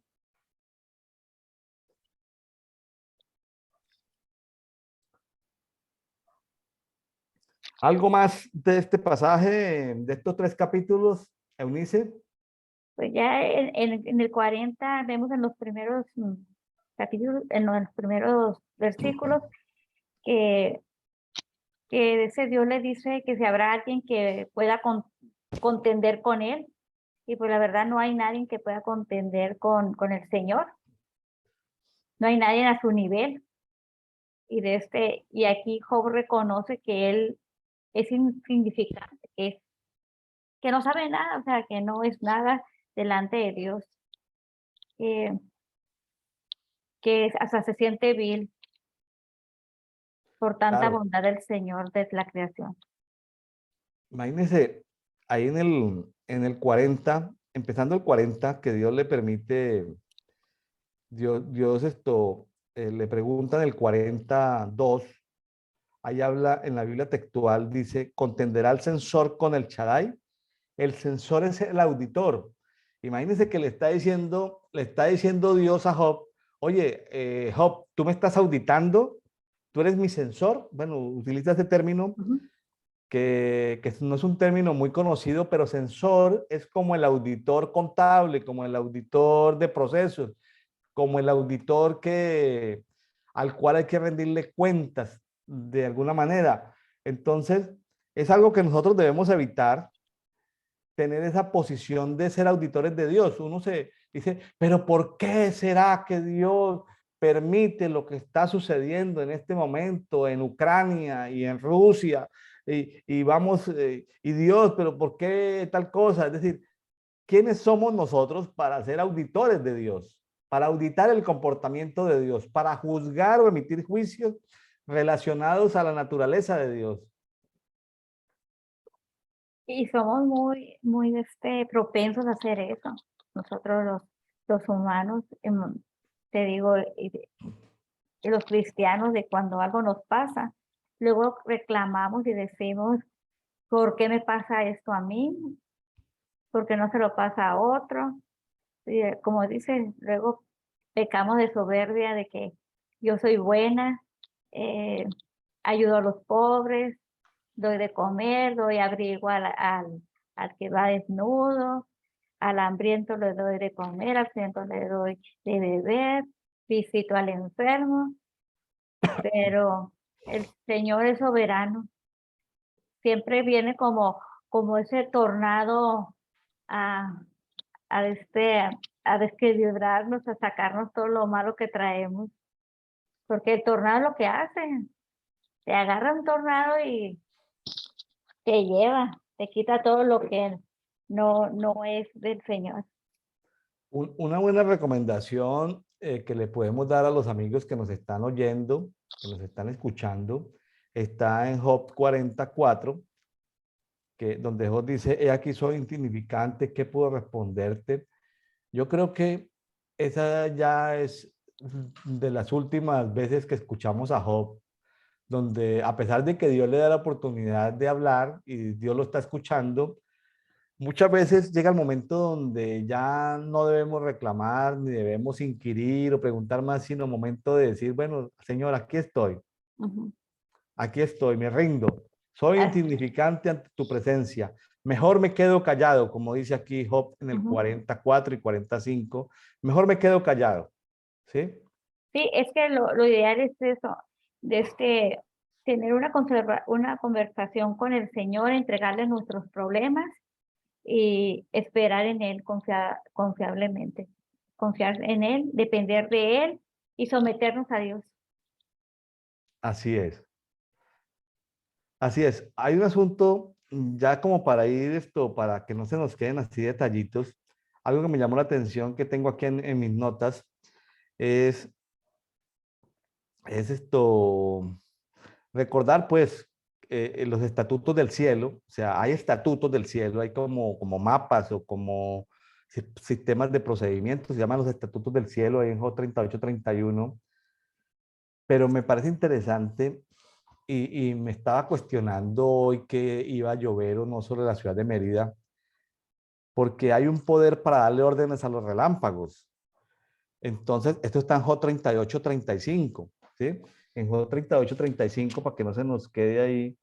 ¿Algo más de este pasaje, de estos 3 capítulos, Eunice? Pues ya en el 40 vemos en los primeros capítulos, en los primeros versículos, que, que ese Dios le dice que si habrá alguien que pueda contender con él, y pues la verdad no hay nadie que pueda contender con el Señor, no hay nadie a su nivel, y aquí Job reconoce que él es insignificante, que no sabe nada, o sea, que no es nada delante de Dios, que, que hasta se siente vil por tanta Claro, bondad del Señor de la creación. imagínese ahí en el 40, empezando el 40, que Dios le permite, Dios le pregunta en el 42, ahí habla en la Biblia textual, dice, ¿contenderá el censor con el Shaddai? El censor es el auditor. Imagínense que le está diciendo Dios a Job, oye, Job, tú me estás auditando, tú eres mi censor. Bueno, utiliza ese término que no es un término muy conocido, pero censor es como el auditor contable, como el auditor de procesos, como el auditor al cual hay que rendirle cuentas de alguna manera. Entonces, es algo que nosotros debemos evitar, tener esa posición de ser auditores de Dios. Uno se dice, pero ¿por qué será que Dios permite lo que está sucediendo en este momento en Ucrania y en Rusia? Y vamos, y Dios, pero ¿por qué tal cosa? Es decir, ¿quiénes somos nosotros para ser auditores de Dios? Para auditar el comportamiento de Dios, para juzgar o emitir juicios relacionados a la naturaleza de Dios. Y somos muy propensos a hacer eso. Nosotros los humanos, te digo, y los cristianos, de cuando algo nos pasa, luego reclamamos y decimos, ¿por qué me pasa esto a mí? ¿Por qué no se lo pasa a otro? Y, como dicen, luego pecamos de soberbia, de que yo soy buena, eh, ayudo a los pobres, doy de comer, doy abrigo al que va desnudo, al hambriento le doy de comer, al sediento le doy de beber, visito al enfermo, pero el Señor es soberano, siempre viene como ese tornado a, a, a desequilibrarnos, a sacarnos todo lo malo que traemos, porque el tornado lo que hace, te agarra un tornado y te lleva, te quita todo lo que no es del Señor. Una buena recomendación que le podemos dar a los amigos que nos están oyendo, que nos están escuchando, está en Job 44, donde Job dice, he aquí soy insignificante, ¿qué puedo responderte? Yo creo que esa ya es de las últimas veces que escuchamos a Job, donde a pesar de que Dios le da la oportunidad de hablar y Dios lo está escuchando, muchas veces llega el momento donde ya no debemos reclamar ni debemos inquirir o preguntar más, sino momento de decir, bueno, Señor, Ujú. aquí estoy, me rindo, soy Ah, insignificante ante tu presencia. Mejor me quedo callado, como dice aquí Job en el ujú. 44 y 45, mejor me quedo callado, ¿sí? Sí, es que lo ideal es eso, de tener una conversación con el Señor, entregarle nuestros problemas y esperar en Él confiablemente. Confiar en Él, depender de Él y someternos a Dios. Así es. Así es. Hay un asunto, ya como para ir esto, para que no se nos queden así detallitos, algo que me llamó la atención que tengo aquí en mis notas es, es esto, recordar pues los estatutos del cielo, o sea, hay estatutos del cielo, hay como mapas o como sistemas de procedimientos, se llaman los estatutos del cielo, ahí en J 38, 31, pero me parece interesante y me estaba cuestionando hoy que iba a llover o no sobre la ciudad de Mérida, porque hay un poder para darle órdenes a los relámpagos. Entonces, esto está en J 38, 35, ¿sí? En J 38, 35, para que no se nos quede ahí.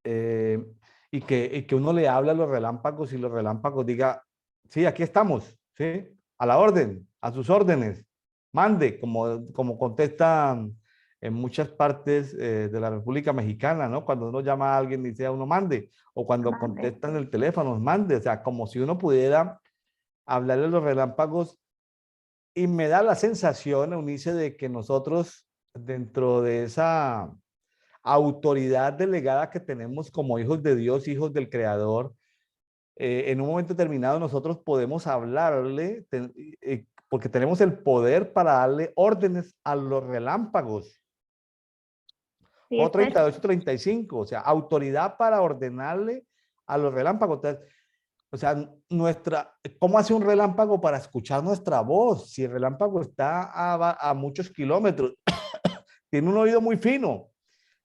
eh, y que uno le habla a los relámpagos y los relámpagos diga, sí, aquí estamos, ¿sí? A la orden, a sus órdenes, mande, como contestan en muchas partes de la República Mexicana, ¿no? Cuando uno llama a alguien y dice a uno mande, o cuando Amén. contestan el teléfono, mande, o sea, como si uno pudiera hablarle a los relámpagos y me da la sensación, Eunice, de que nosotros dentro de esa autoridad delegada que tenemos como hijos de Dios, hijos del Creador, en un momento determinado nosotros podemos hablarle, porque tenemos el poder para darle órdenes a los relámpagos. Sí, O esto es, 38, 35, o sea, autoridad para ordenarle a los relámpagos. Entonces, o sea, ¿cómo hace un relámpago para escuchar nuestra voz? Si el relámpago está a muchos kilómetros, tiene un oído muy fino.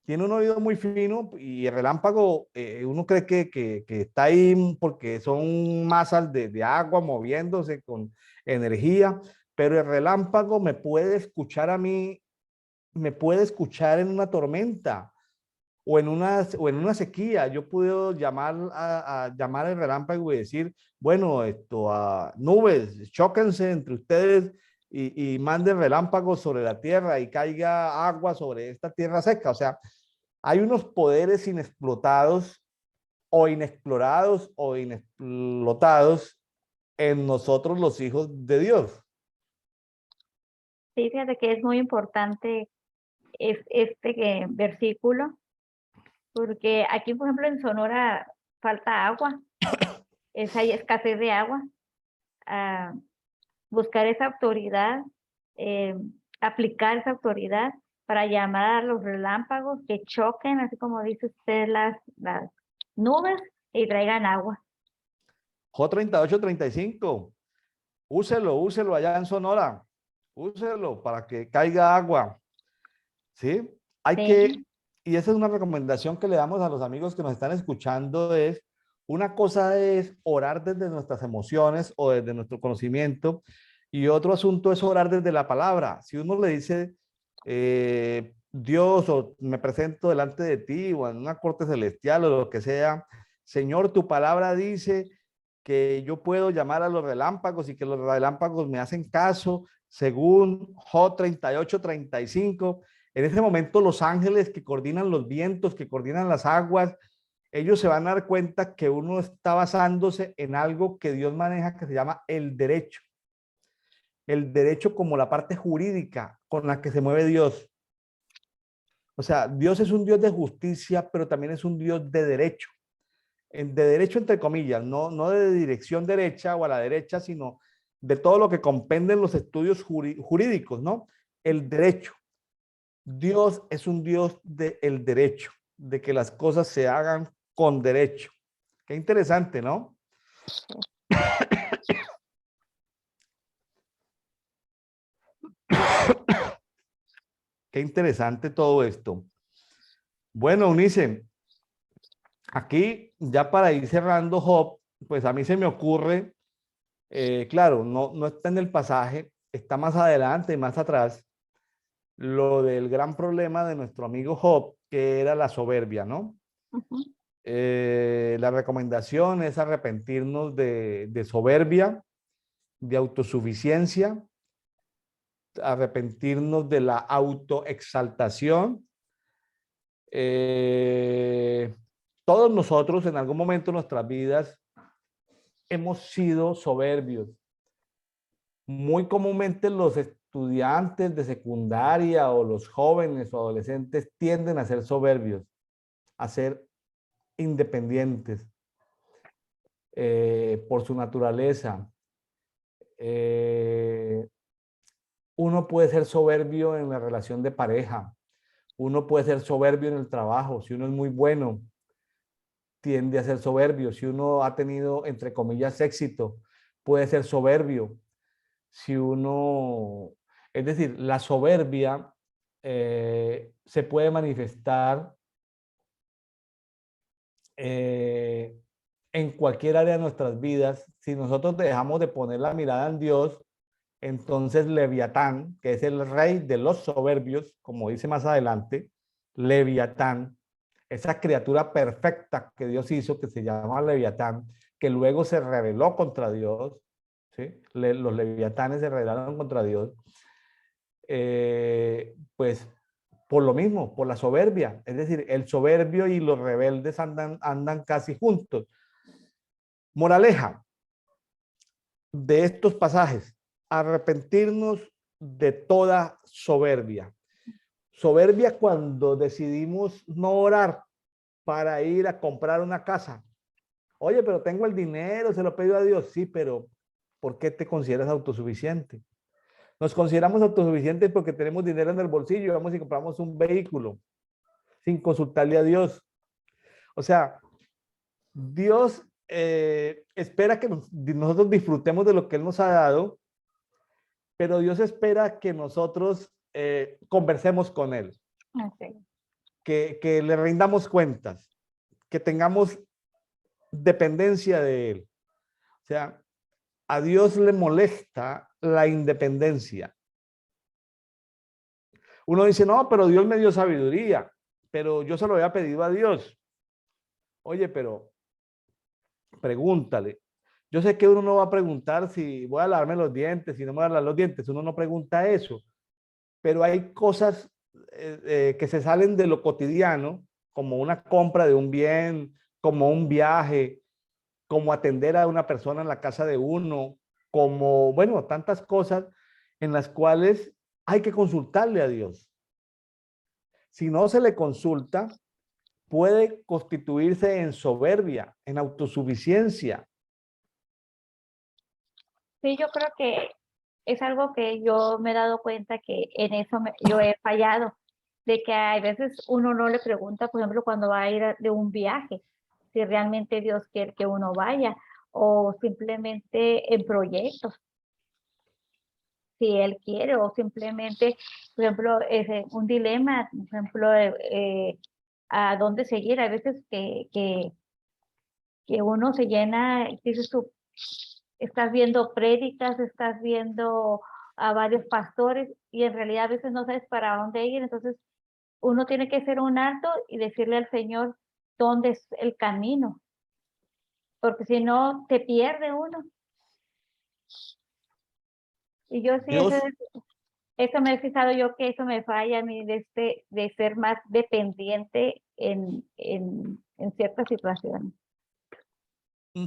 Tiene un oído muy fino y el relámpago, uno cree que está ahí porque son masas de agua moviéndose con energía, pero el relámpago me puede escuchar a mí, me puede escuchar en una tormenta o en una sequía. Yo puedo llamar al relámpago y decir, bueno, a nubes, chóquense entre ustedes y manden relámpagos sobre la tierra y caiga agua sobre esta tierra seca. O sea, hay unos poderes inexplotados o inexplorados o inexplotados en nosotros los hijos de Dios. sí, fíjate que es muy importante versículo, porque aquí, por ejemplo, en Sonora falta agua, hay escasez de agua. Ah, buscar esa autoridad, eh, aplicar esa autoridad para llamar a los relámpagos que choquen, así como dice usted, las nubes y traigan agua. J 38, 35, úselo allá en Sonora, úselo para que caiga agua, ¿sí? Hay que, Sí, y esa es una recomendación que le damos a los amigos que nos están escuchando, es, una cosa es orar desde nuestras emociones o desde nuestro conocimiento, y otro asunto es orar desde la palabra. Si uno le dice, Dios, o me presento delante de ti, o en una corte celestial, o lo que sea, Señor, tu palabra dice que yo puedo llamar a los relámpagos y que los relámpagos me hacen caso, según J 38, 35. En ese momento, los ángeles que coordinan los vientos, que coordinan las aguas, ellos se van a dar cuenta que uno está basándose en algo que Dios maneja que se llama el derecho. El derecho como la parte jurídica con la que se mueve Dios. O sea, Dios es un Dios de justicia, pero también es un Dios de derecho. De derecho entre comillas, no de dirección derecha o a la derecha, sino de todo lo que compenden los estudios jurídicos, ¿no? El derecho. Dios es un Dios del derecho, de que las cosas se hagan con derecho. Qué interesante, ¿no? Qué interesante todo esto. Bueno, Unice, aquí ya para ir cerrando Job, pues a mí se me ocurre, claro, no está en el pasaje, está más adelante, más atrás, lo del gran problema de nuestro amigo Job, que era la soberbia, ¿no? ujú, La recomendación es arrepentirnos de soberbia, de autosuficiencia, arrepentirnos de la autoexaltación Eh, Todos nosotros en algún momento de nuestras vidas hemos sido soberbios. Muy comúnmente los estudiantes de secundaria o los jóvenes o adolescentes tienden a ser soberbios, a ser independientes por su naturaleza. Uno puede ser soberbio en la relación de pareja, uno puede ser soberbio en el trabajo, si uno es muy bueno, tiende a ser soberbio, si uno ha tenido, entre comillas, éxito, puede ser soberbio, si uno, es decir, la soberbia se puede manifestar en cualquier área de nuestras vidas. Si nosotros dejamos de poner la mirada en Dios, entonces Leviatán, que es el rey de los soberbios, como dice más adelante, Leviatán, esa criatura perfecta que Dios hizo, que se llama Leviatán, que luego se rebeló contra Dios, ¿sí? Los leviatanes se rebelaron contra Dios, pues por lo mismo, por la soberbia. Es decir, el soberbio y los rebeldes andan casi juntos. Moraleja de estos pasajes: arrepentirnos de toda soberbia. Soberbia cuando decidimos no orar para ir a comprar una casa. Oye, pero tengo el dinero, se lo pido a Dios. Sí, pero ¿por qué te consideras autosuficiente? Nos consideramos autosuficientes porque tenemos dinero en el bolsillo y vamos y compramos un vehículo sin consultarle a Dios. O sea, Dios espera que nosotros disfrutemos de lo que Él nos ha dado, pero Dios espera que nosotros conversemos con Él, Okay. que le rindamos cuentas, que tengamos dependencia de Él. O sea, a Dios le molesta la independencia. Uno dice, no, pero Dios me dio sabiduría, pero yo se lo había pedido a Dios. Oye, pero pregúntale. Yo sé que uno no va a preguntar si voy a lavarme los dientes, si no me voy a lavar los dientes, uno no pregunta eso, pero hay cosas que se salen de lo cotidiano, como una compra de un bien, como un viaje, como atender a una persona en la casa de uno, como, bueno, tantas cosas en las cuales hay que consultarle a Dios. Si no se le consulta, puede constituirse en soberbia, en autosuficiencia. Sí, yo creo que es algo que yo me he dado cuenta que en eso yo he fallado, de que a veces uno no le pregunta, por ejemplo, cuando va a ir de un viaje, si realmente Dios quiere que uno vaya, o simplemente en proyectos, si Él quiere, o simplemente, por ejemplo, es un dilema, por ejemplo, a dónde seguir. A veces que uno se llena, dices tú, estás viendo prédicas, estás viendo a varios pastores y en realidad a veces no sabes para dónde ir, entonces uno tiene que hacer un alto y decirle al Señor dónde es el camino, porque si no te pierde uno. Y yo sí, Dios, eso me he fijado yo que eso me falla a mí de ser más dependiente en ciertas situaciones.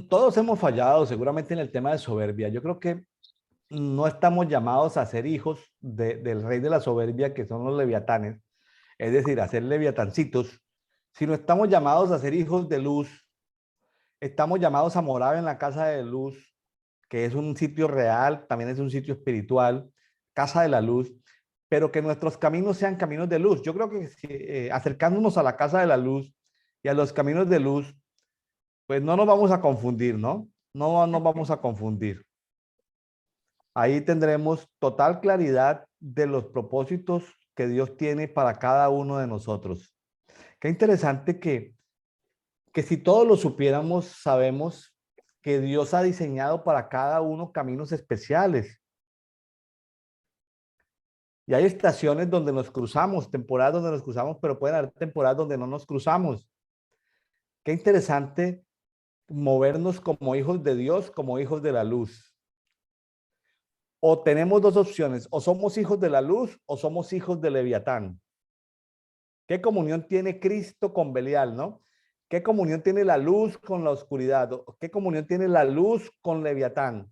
todos hemos fallado seguramente en el tema de soberbia. Yo creo que no estamos llamados a ser hijos del rey de la soberbia, que son los leviatanes, es decir, a ser leviatancitos, sino estamos llamados a ser hijos de luz. Estamos llamados a morar en la casa de luz, que es un sitio real, también es un sitio espiritual, casa de la luz, pero que nuestros caminos sean caminos de luz. Yo creo que si, acercándonos a la casa de la luz y a los caminos de luz, pues no nos vamos a confundir, ¿no? No nos vamos a confundir. Ahí tendremos total claridad de los propósitos que Dios tiene para cada uno de nosotros. Qué interesante que si todos lo supiéramos, sabemos que Dios ha diseñado para cada uno caminos especiales. Y hay estaciones donde nos cruzamos, temporadas donde nos cruzamos, pero pueden haber temporadas donde no nos cruzamos. Qué interesante movernos como hijos de Dios, como hijos de la luz. O tenemos dos opciones: o somos hijos de la luz o somos hijos de Leviatán. ¿Qué comunión tiene Cristo con Belial, no? ¿Qué comunión tiene la luz con la oscuridad? ¿Qué comunión tiene la luz con Leviatán?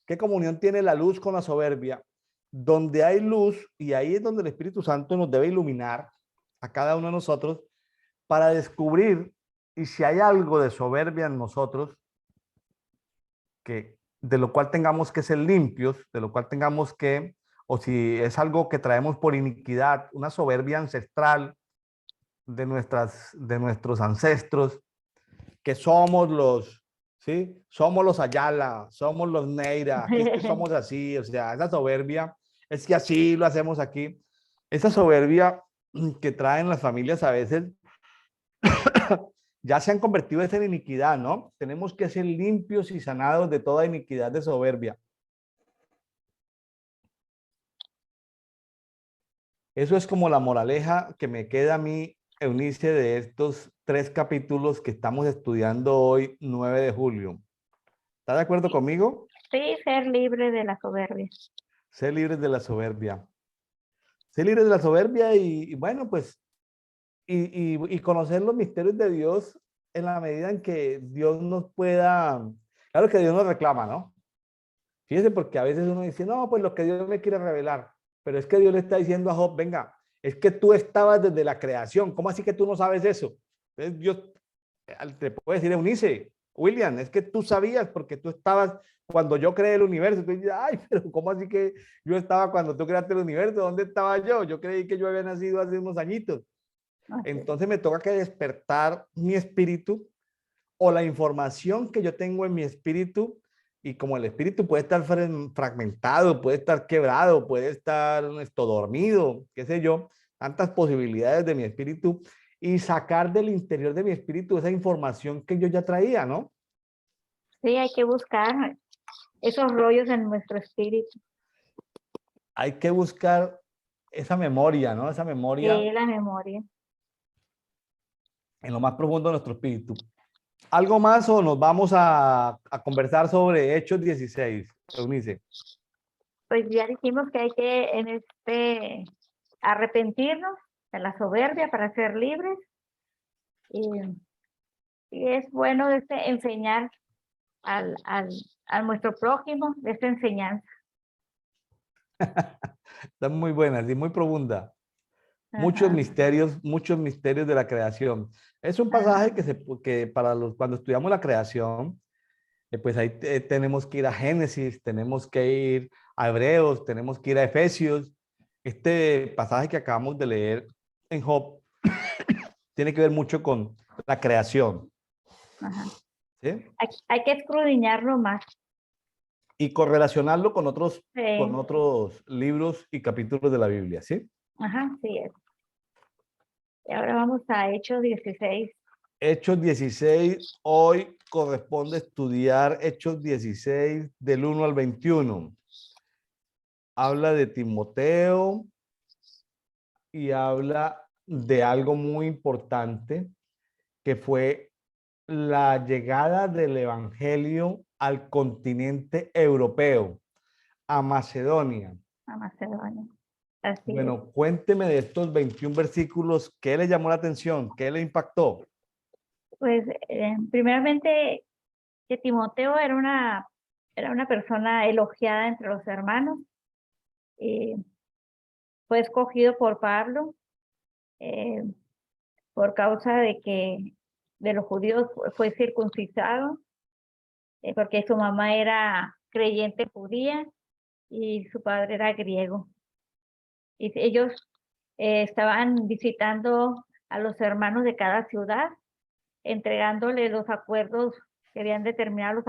¿Qué comunión tiene la luz con la soberbia? Donde hay luz, y ahí es donde el Espíritu Santo nos debe iluminar a cada uno de nosotros para descubrir, y si hay algo de soberbia en nosotros, que de lo cual tengamos que ser limpios, de lo cual tengamos que, o si es algo que traemos por iniquidad, una soberbia ancestral de nuestros ancestros, que somos los, ¿sí? Somos los Ayala, somos los Neira, que es que somos así, o sea, esa soberbia, es que así lo hacemos aquí. Esa soberbia que traen las familias a veces ya se han convertido en iniquidad, ¿no? Tenemos que ser limpios y sanados de toda iniquidad de soberbia. Eso es como la moraleja que me queda a mí, Eunice, de estos 3 capítulos que estamos estudiando hoy, 9 de julio. ¿Está de acuerdo conmigo? Sí, ser libre de la soberbia. Ser libres de la soberbia. Ser libres de la soberbia y bueno, pues, y conocer los misterios de Dios en la medida en que Dios nos pueda, claro que Dios nos reclama, ¿no? Fíjense, porque a veces uno dice, no, pues lo que Dios me quiere revelar, pero es que Dios le está diciendo a Job, venga, es que tú estabas desde la creación, ¿cómo así que tú no sabes eso? Entonces Dios te puede decir, Eunice, William, es que tú sabías porque tú estabas cuando yo creé el universo. Tú dices, ay, pero ¿cómo así que yo estaba cuando tú creaste el universo? ¿Dónde estaba yo? Yo creí que yo había nacido hace unos añitos. Así es. Entonces me toca que despertar mi espíritu o la información que yo tengo en mi espíritu, y como el espíritu puede estar fragmentado, puede estar quebrado, puede estar esto, dormido, qué sé yo, tantas posibilidades de mi espíritu, y sacar del interior de mi espíritu esa información que yo ya traía, ¿no? Sí, hay que buscar esos rollos en nuestro espíritu. Hay que buscar esa memoria, ¿no? Esa memoria Sí, la memoria. en lo más profundo de nuestro espíritu. ¿Algo más o nos vamos a conversar sobre Hechos 16, Eunice? Pues ya dijimos que hay que arrepentirnos de la soberbia para ser libres y, y es bueno enseñar al, al, a nuestro prójimo de esta enseñanza. Está muy buena, sí, muy profunda. Ajá, Muchos misterios de la creación. Es un ajá. pasaje que para cuando estudiamos la creación, pues ahí tenemos que ir a Génesis, tenemos que ir a Hebreos, tenemos que ir a Efesios. Este pasaje que acabamos de leer en Job tiene que ver mucho con la creación, Ajá. ¿sí? Hay que escudriñarlo más. Y correlacionarlo con Sí. otros libros y capítulos de la Biblia, ¿sí? Ajá, sí es. Y ahora vamos a Hechos 16. Hechos 16, hoy corresponde estudiar Hechos 16 del 1 al 21. Habla de Timoteo y habla de algo muy importante que fue la llegada del evangelio al continente europeo, a Macedonia. A Macedonia. Así es. Bueno, cuénteme de estos 21 versículos, ¿qué le llamó la atención? ¿Qué le impactó? Pues primeramente que Timoteo era una persona elogiada entre los hermanos. Y fue escogido por Pablo eh, por causa de que de los judíos fue circuncidado, porque su mamá era creyente judía y su padre era griego. Y ellos estaban visitando a los hermanos de cada ciudad, entregándole los acuerdos que habían determinado los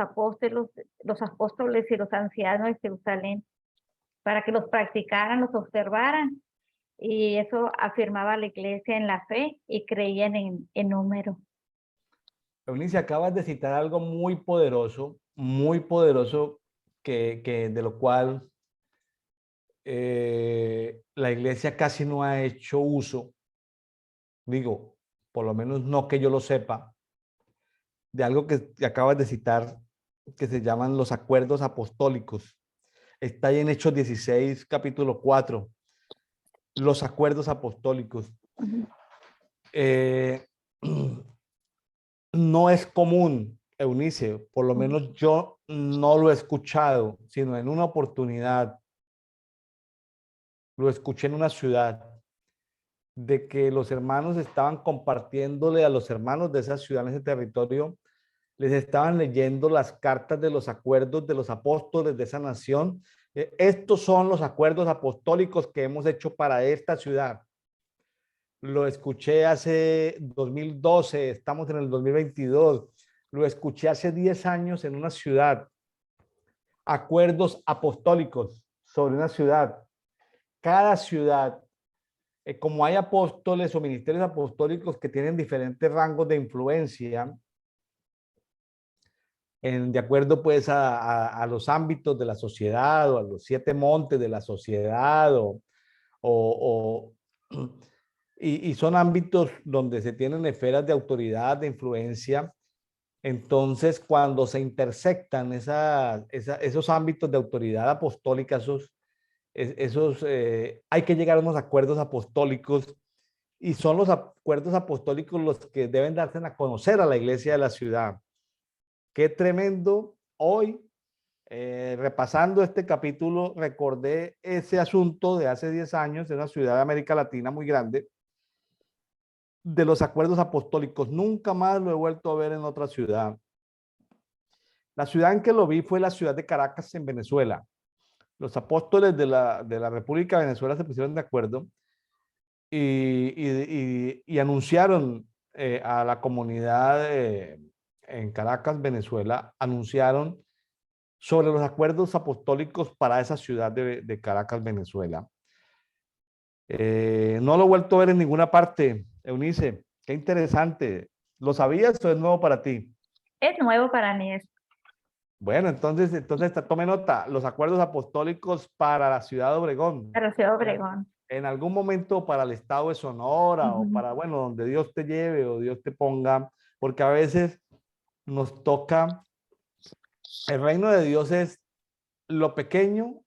apóstoles y los ancianos de Jerusalén, para que los practicaran, los observaran. Y eso afirmaba la iglesia en la fe y creían en número. Eunice, acabas de citar algo muy poderoso, de lo cual la iglesia casi no ha hecho uso, digo, por lo menos no que yo lo sepa, de algo que acabas de citar, que se llaman los acuerdos apostólicos. Está ahí en Hechos 16, capítulo 4, los acuerdos apostólicos. Ujú. No es común, Eunice, por lo Ujú. menos yo no lo he escuchado, sino en una oportunidad lo escuché en una ciudad, de que los hermanos estaban compartiéndole a los hermanos de esa ciudad, en ese territorio, les estaban leyendo las cartas de los acuerdos de los apóstoles de esa nación. Estos son los acuerdos apostólicos que hemos hecho para esta ciudad. Lo escuché hace 2012, estamos en el 2022. Lo escuché hace 10 años en una ciudad. Acuerdos apostólicos sobre una ciudad. Cada ciudad, como hay apóstoles o ministerios apostólicos que tienen diferentes rangos de influencia, de acuerdo pues a los ámbitos de la sociedad o a los 7 montes de la sociedad o y son ámbitos donde se tienen esferas de autoridad, de influencia. Entonces, cuando se intersectan esos ámbitos de autoridad apostólica, hay que llegar a unos acuerdos apostólicos y son los acuerdos apostólicos los que deben darse a conocer a la iglesia de la ciudad. Qué tremendo. Hoy, repasando este capítulo, recordé ese asunto de hace 10 años en una ciudad de América Latina muy grande, de los acuerdos apostólicos. Nunca más lo he vuelto a ver en otra ciudad. La ciudad en que lo vi fue la ciudad de Caracas, en Venezuela. Los apóstoles de la República de Venezuela se pusieron de acuerdo y anunciaron a la comunidad en Caracas, Venezuela, anunciaron sobre los acuerdos apostólicos para esa ciudad de Caracas, Venezuela. No lo he vuelto a ver en ninguna parte, Eunice. Qué interesante. ¿Lo sabías o es nuevo para ti? Es nuevo para mí esto, Bueno, entonces tome nota, los acuerdos apostólicos para la ciudad de Obregón, pero Ciudad en, Obregón. en algún momento para el estado de Sonora o Ujú. para, bueno, donde Dios te lleve o Dios te ponga, porque a veces nos toca, el reino de Dios es lo pequeño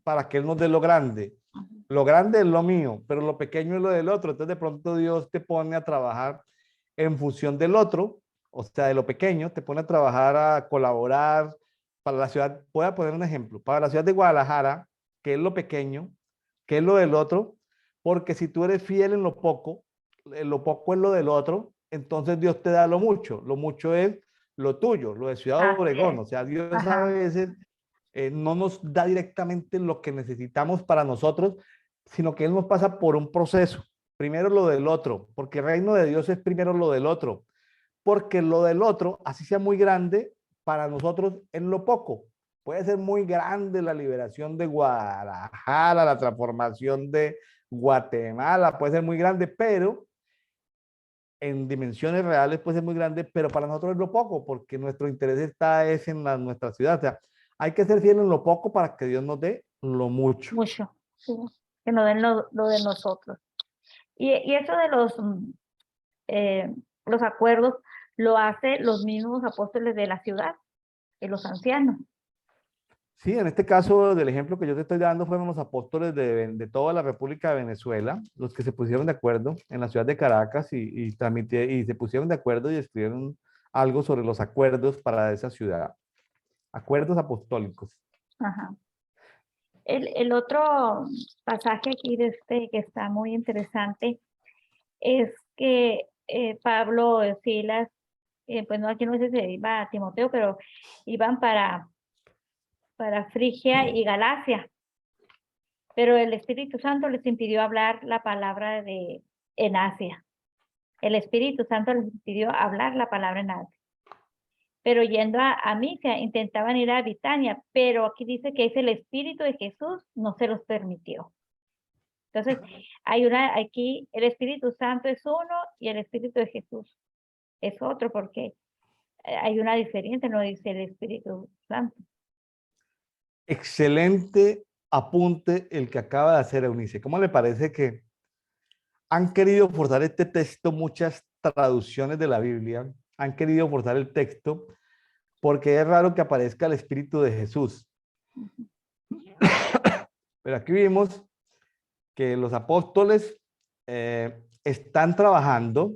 para que Él nos dé lo grande. Ujú. Lo grande es lo mío, pero lo pequeño es lo del otro. Entonces de pronto Dios te pone a trabajar en función del otro, o sea, de lo pequeño, te pone a trabajar, a colaborar para la ciudad. Voy a poner un ejemplo, para la ciudad de Guadalajara, que es lo pequeño, que es lo del otro, porque si tú eres fiel en lo poco es lo del otro, entonces Dios te da lo mucho es lo tuyo, lo de Ciudad Así Obregón. es. O sea, Dios a Ajá. veces no nos da directamente lo que necesitamos para nosotros, sino que Él nos pasa por un proceso. Primero lo del otro, porque el reino de Dios es primero lo del otro, porque lo del otro, así sea muy grande, para nosotros es lo poco. Puede ser muy grande la liberación de Guadalajara, la transformación de Guatemala, puede ser muy grande, pero en dimensiones reales puede ser muy grande, pero para nosotros es lo poco, porque nuestro interés está es en nuestra ciudad. O sea, hay que ser fiel en lo poco para que Dios nos dé lo mucho. Mucho. Sí. Que nos den lo de nosotros. Y eso de los acuerdos lo hacen los mismos apóstoles de la ciudad, los ancianos. Sí, en este caso del ejemplo que yo te estoy dando fueron los apóstoles de toda la República de Venezuela, los que se pusieron de acuerdo en la ciudad de Caracas y se pusieron de acuerdo y escribieron algo sobre los acuerdos para esa ciudad. Acuerdos apostólicos. Ajá. El otro pasaje aquí de este que está muy interesante es que Pablo, Silas, pues no, aquí no sé si iba a Timoteo, pero iban para Frigia y Galacia, pero el Espíritu Santo les impidió hablar la palabra en Asia. El Espíritu Santo les impidió hablar la palabra en Asia. Pero yendo a Misia, intentaban ir a Bitania, pero aquí dice que es el Espíritu de Jesús, no se los permitió. Entonces, aquí el Espíritu Santo es uno y el Espíritu de Jesús es otro, porque hay una diferencia, no dice el Espíritu Santo. Excelente apunte el que acaba de hacer Eunice. ¿Cómo le parece que han querido forzar este texto muchas traducciones de la Biblia? Han querido forzar el texto porque es raro que aparezca el Espíritu de Jesús. Pero aquí vimos que los apóstoles están trabajando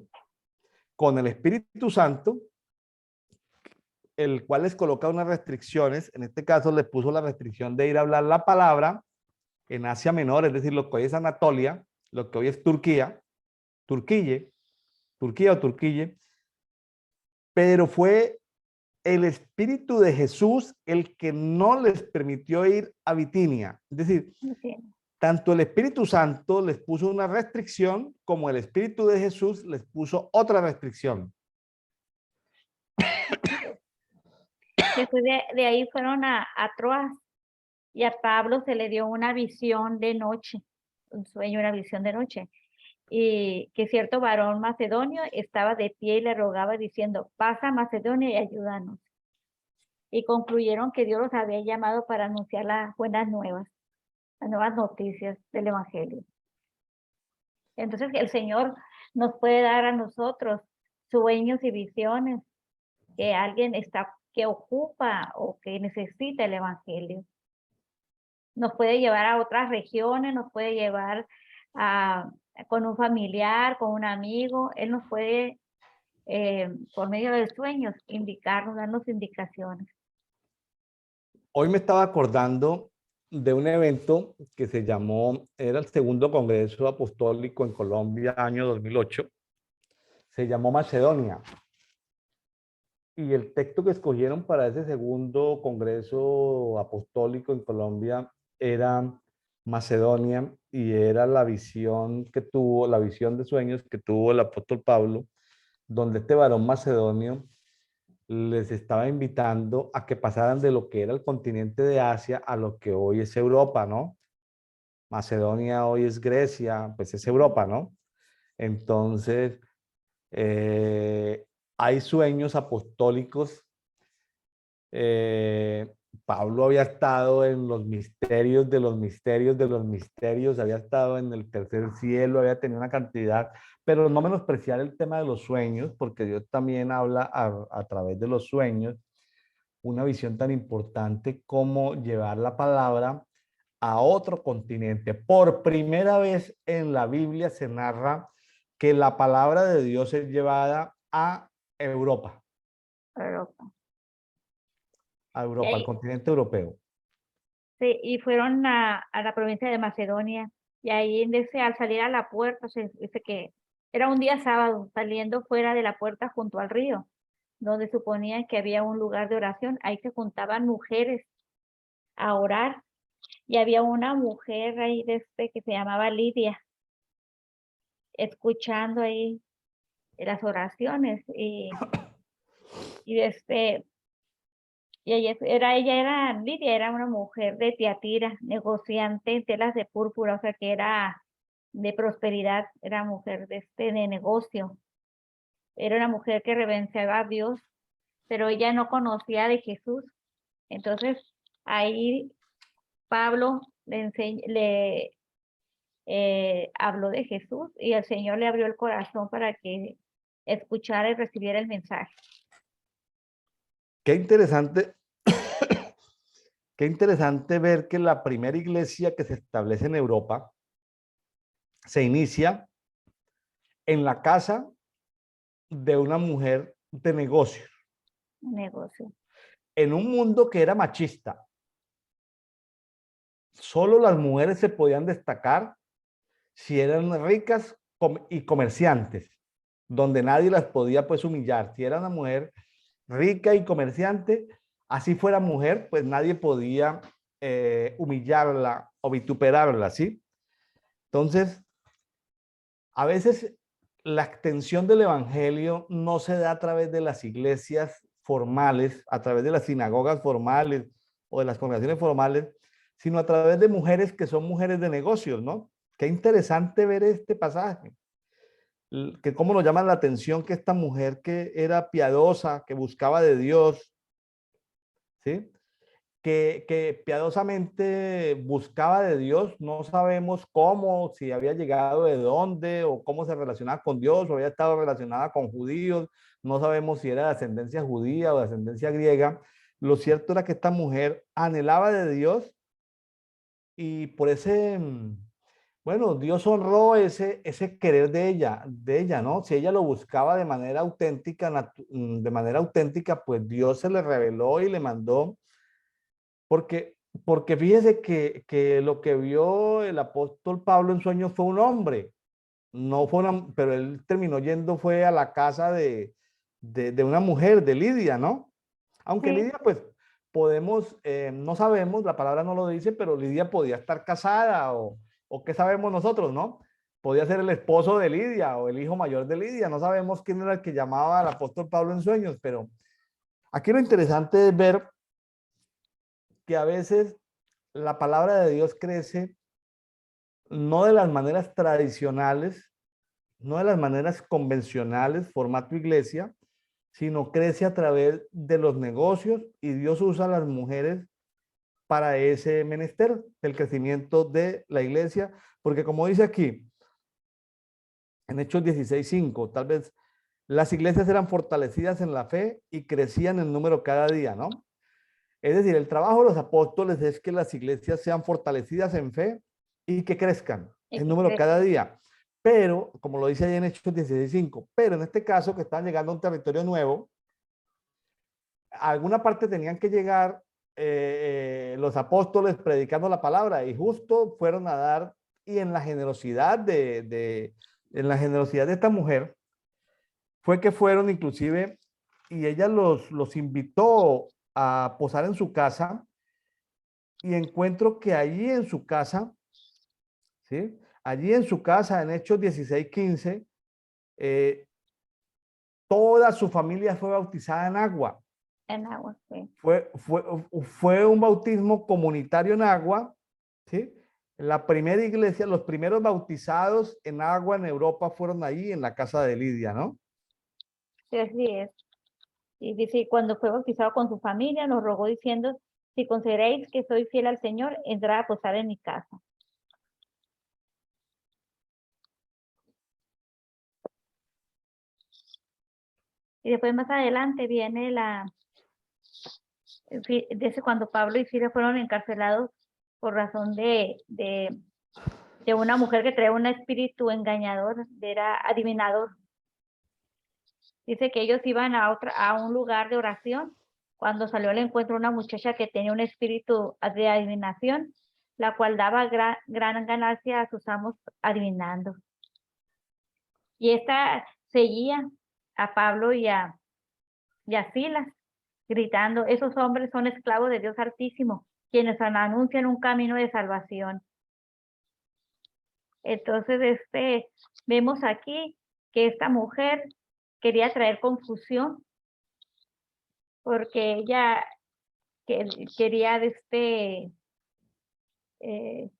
con el Espíritu Santo, el cual les coloca unas restricciones. En este caso les puso la restricción de ir a hablar la palabra en Asia Menor, es decir, lo que hoy es Anatolia, lo que hoy es Turquía, Turquía o Turquille, pero fue el Espíritu de Jesús el que no les permitió ir a Bitinia. Es decir, Sí. tanto el Espíritu Santo les puso una restricción, como el Espíritu de Jesús les puso otra restricción. Después de ahí fueron a Troas y a Pablo se le dio una visión de noche, un sueño, una visión de noche. Y que cierto varón macedonio estaba de pie y le rogaba diciendo, pasa a Macedonia y ayúdanos. Y concluyeron que Dios los había llamado para anunciar las buenas nuevas, las nuevas noticias del Evangelio. Entonces el Señor nos puede dar a nosotros sueños y visiones que alguien está, que ocupa o que necesita el Evangelio. Nos puede llevar a otras regiones, nos puede llevar con un familiar, con un amigo. Él nos puede, por medio de sueños, indicarnos, darnos indicaciones. Hoy me estaba acordando de un evento que se llamó, era el segundo Congreso Apostólico en Colombia, año 2008. Se llamó Macedonia. Y el texto que escogieron para ese segundo Congreso Apostólico en Colombia era Macedonia, y era la visión que tuvo, la visión de sueños que tuvo el apóstol Pablo, donde este varón macedonio les estaba invitando a que pasaran de lo que era el continente de Asia a lo que hoy es Europa, ¿no? Macedonia hoy es Grecia, pues es Europa, ¿no? Entonces, hay sueños apostólicos. Pablo había estado en los misterios de los misterios de los misterios, había estado en el tercer cielo, había tenido una cantidad, pero no menospreciar el tema de los sueños, porque Dios también habla a través de los sueños, una visión tan importante como llevar la palabra a otro continente. Por primera vez en la Biblia se narra que la palabra de Dios es llevada a Europa, Europa. al continente europeo. Sí, y fueron a la provincia de Macedonia. Y ahí al salir a la puerta, se dice que era un día sábado, saliendo fuera de la puerta junto al río, donde suponían que había un lugar de oración. Ahí se juntaban mujeres a orar. Y había una mujer ahí que se llamaba Lidia, escuchando ahí las oraciones. Y ella era Lidia, era una mujer de Tiatira, negociante en telas de púrpura, o sea que era de prosperidad, era mujer de negocio. Era una mujer que reverenciaba a Dios, pero ella no conocía de Jesús. Entonces, ahí Pablo le habló de Jesús y el Señor le abrió el corazón para que escuchara y recibiera el mensaje. Qué interesante, qué interesante ver que la primera iglesia que se establece en Europa se inicia en la casa de una mujer de negocios, Negocio. en un mundo que era machista. Solo las mujeres se podían destacar si eran ricas y comerciantes, donde nadie las podía pues humillar. Si era una mujer rica y comerciante, así fuera mujer, pues nadie podía humillarla o vituperarla, ¿sí? Entonces, a veces la extensión del evangelio no se da a través de las iglesias formales, a través de las sinagogas formales o de las congregaciones formales, sino a través de mujeres que son mujeres de negocios, ¿no? Qué interesante ver este pasaje, que cómo nos llama la atención que esta mujer que era piadosa, que buscaba de Dios, ¿sí? Que piadosamente buscaba de Dios, no sabemos cómo, si había llegado de dónde o cómo se relacionaba con Dios o había estado relacionada con judíos, no sabemos si era de ascendencia judía o de ascendencia griega. Lo cierto era que esta mujer anhelaba de Dios y Bueno, Dios honró ese querer de ella, ¿no? Si ella lo buscaba de manera auténtica, de manera auténtica, pues Dios se le reveló y le mandó, porque, porque fíjese que lo que vio el apóstol Pablo en sueños fue un hombre, no fue una, pero él terminó yendo, fue a la casa de una mujer, de Lidia, ¿no? Aunque Sí, Lidia, pues, podemos, no sabemos, la palabra no lo dice, pero Lidia podía estar casada o qué sabemos nosotros, ¿no? Podía ser el esposo de Lidia o el hijo mayor de Lidia, no sabemos quién era el que llamaba al apóstol Pablo en sueños, pero aquí lo interesante es ver que a veces la palabra de Dios crece no de las maneras tradicionales, no de las maneras convencionales, formato iglesia, sino crece a través de los negocios y Dios usa a las mujeres para ese menester del crecimiento de la iglesia, porque como dice aquí, en Hechos 16:5, tal vez las iglesias eran fortalecidas en la fe y crecían en número cada día, ¿no? Es decir, el trabajo de los apóstoles es que las iglesias sean fortalecidas en fe y que crezcan y en que número crees. cada día. Pero, como lo dice ahí en Hechos 16:5, pero en este caso que están llegando a un territorio nuevo, a alguna parte tenían que llegar los apóstoles predicando la palabra y justo fueron a dar y en la generosidad en la generosidad de esta mujer fue que fueron inclusive y ella los invitó a posar en su casa y encuentro que allí en su casa, ¿sí? Allí en su casa, en Hechos 16:15, eh, toda su familia fue bautizada en agua. En agua, sí. Fue un bautismo comunitario en agua, ¿sí? La primera iglesia, los primeros bautizados en agua en Europa fueron ahí en la casa de Lidia, ¿no? Sí, así es. Y dice, "Y cuando fue bautizado con su familia, nos rogó diciendo, si consideráis que soy fiel al Señor, entrad a posar en mi casa". Y después más adelante viene dice cuando Pablo y Silas fueron encarcelados por razón de una mujer que traía un espíritu engañador, era adivinador. Dice que ellos iban a un lugar de oración cuando salió al encuentro una muchacha que tenía un espíritu de adivinación, la cual daba gran ganancia a sus amos adivinando. Y esta seguía a Pablo y a Silas, gritando, esos hombres son esclavos de Dios Altísimo, quienes anuncian un camino de salvación. Entonces, vemos aquí que esta mujer quería traer confusión porque ella quería eh,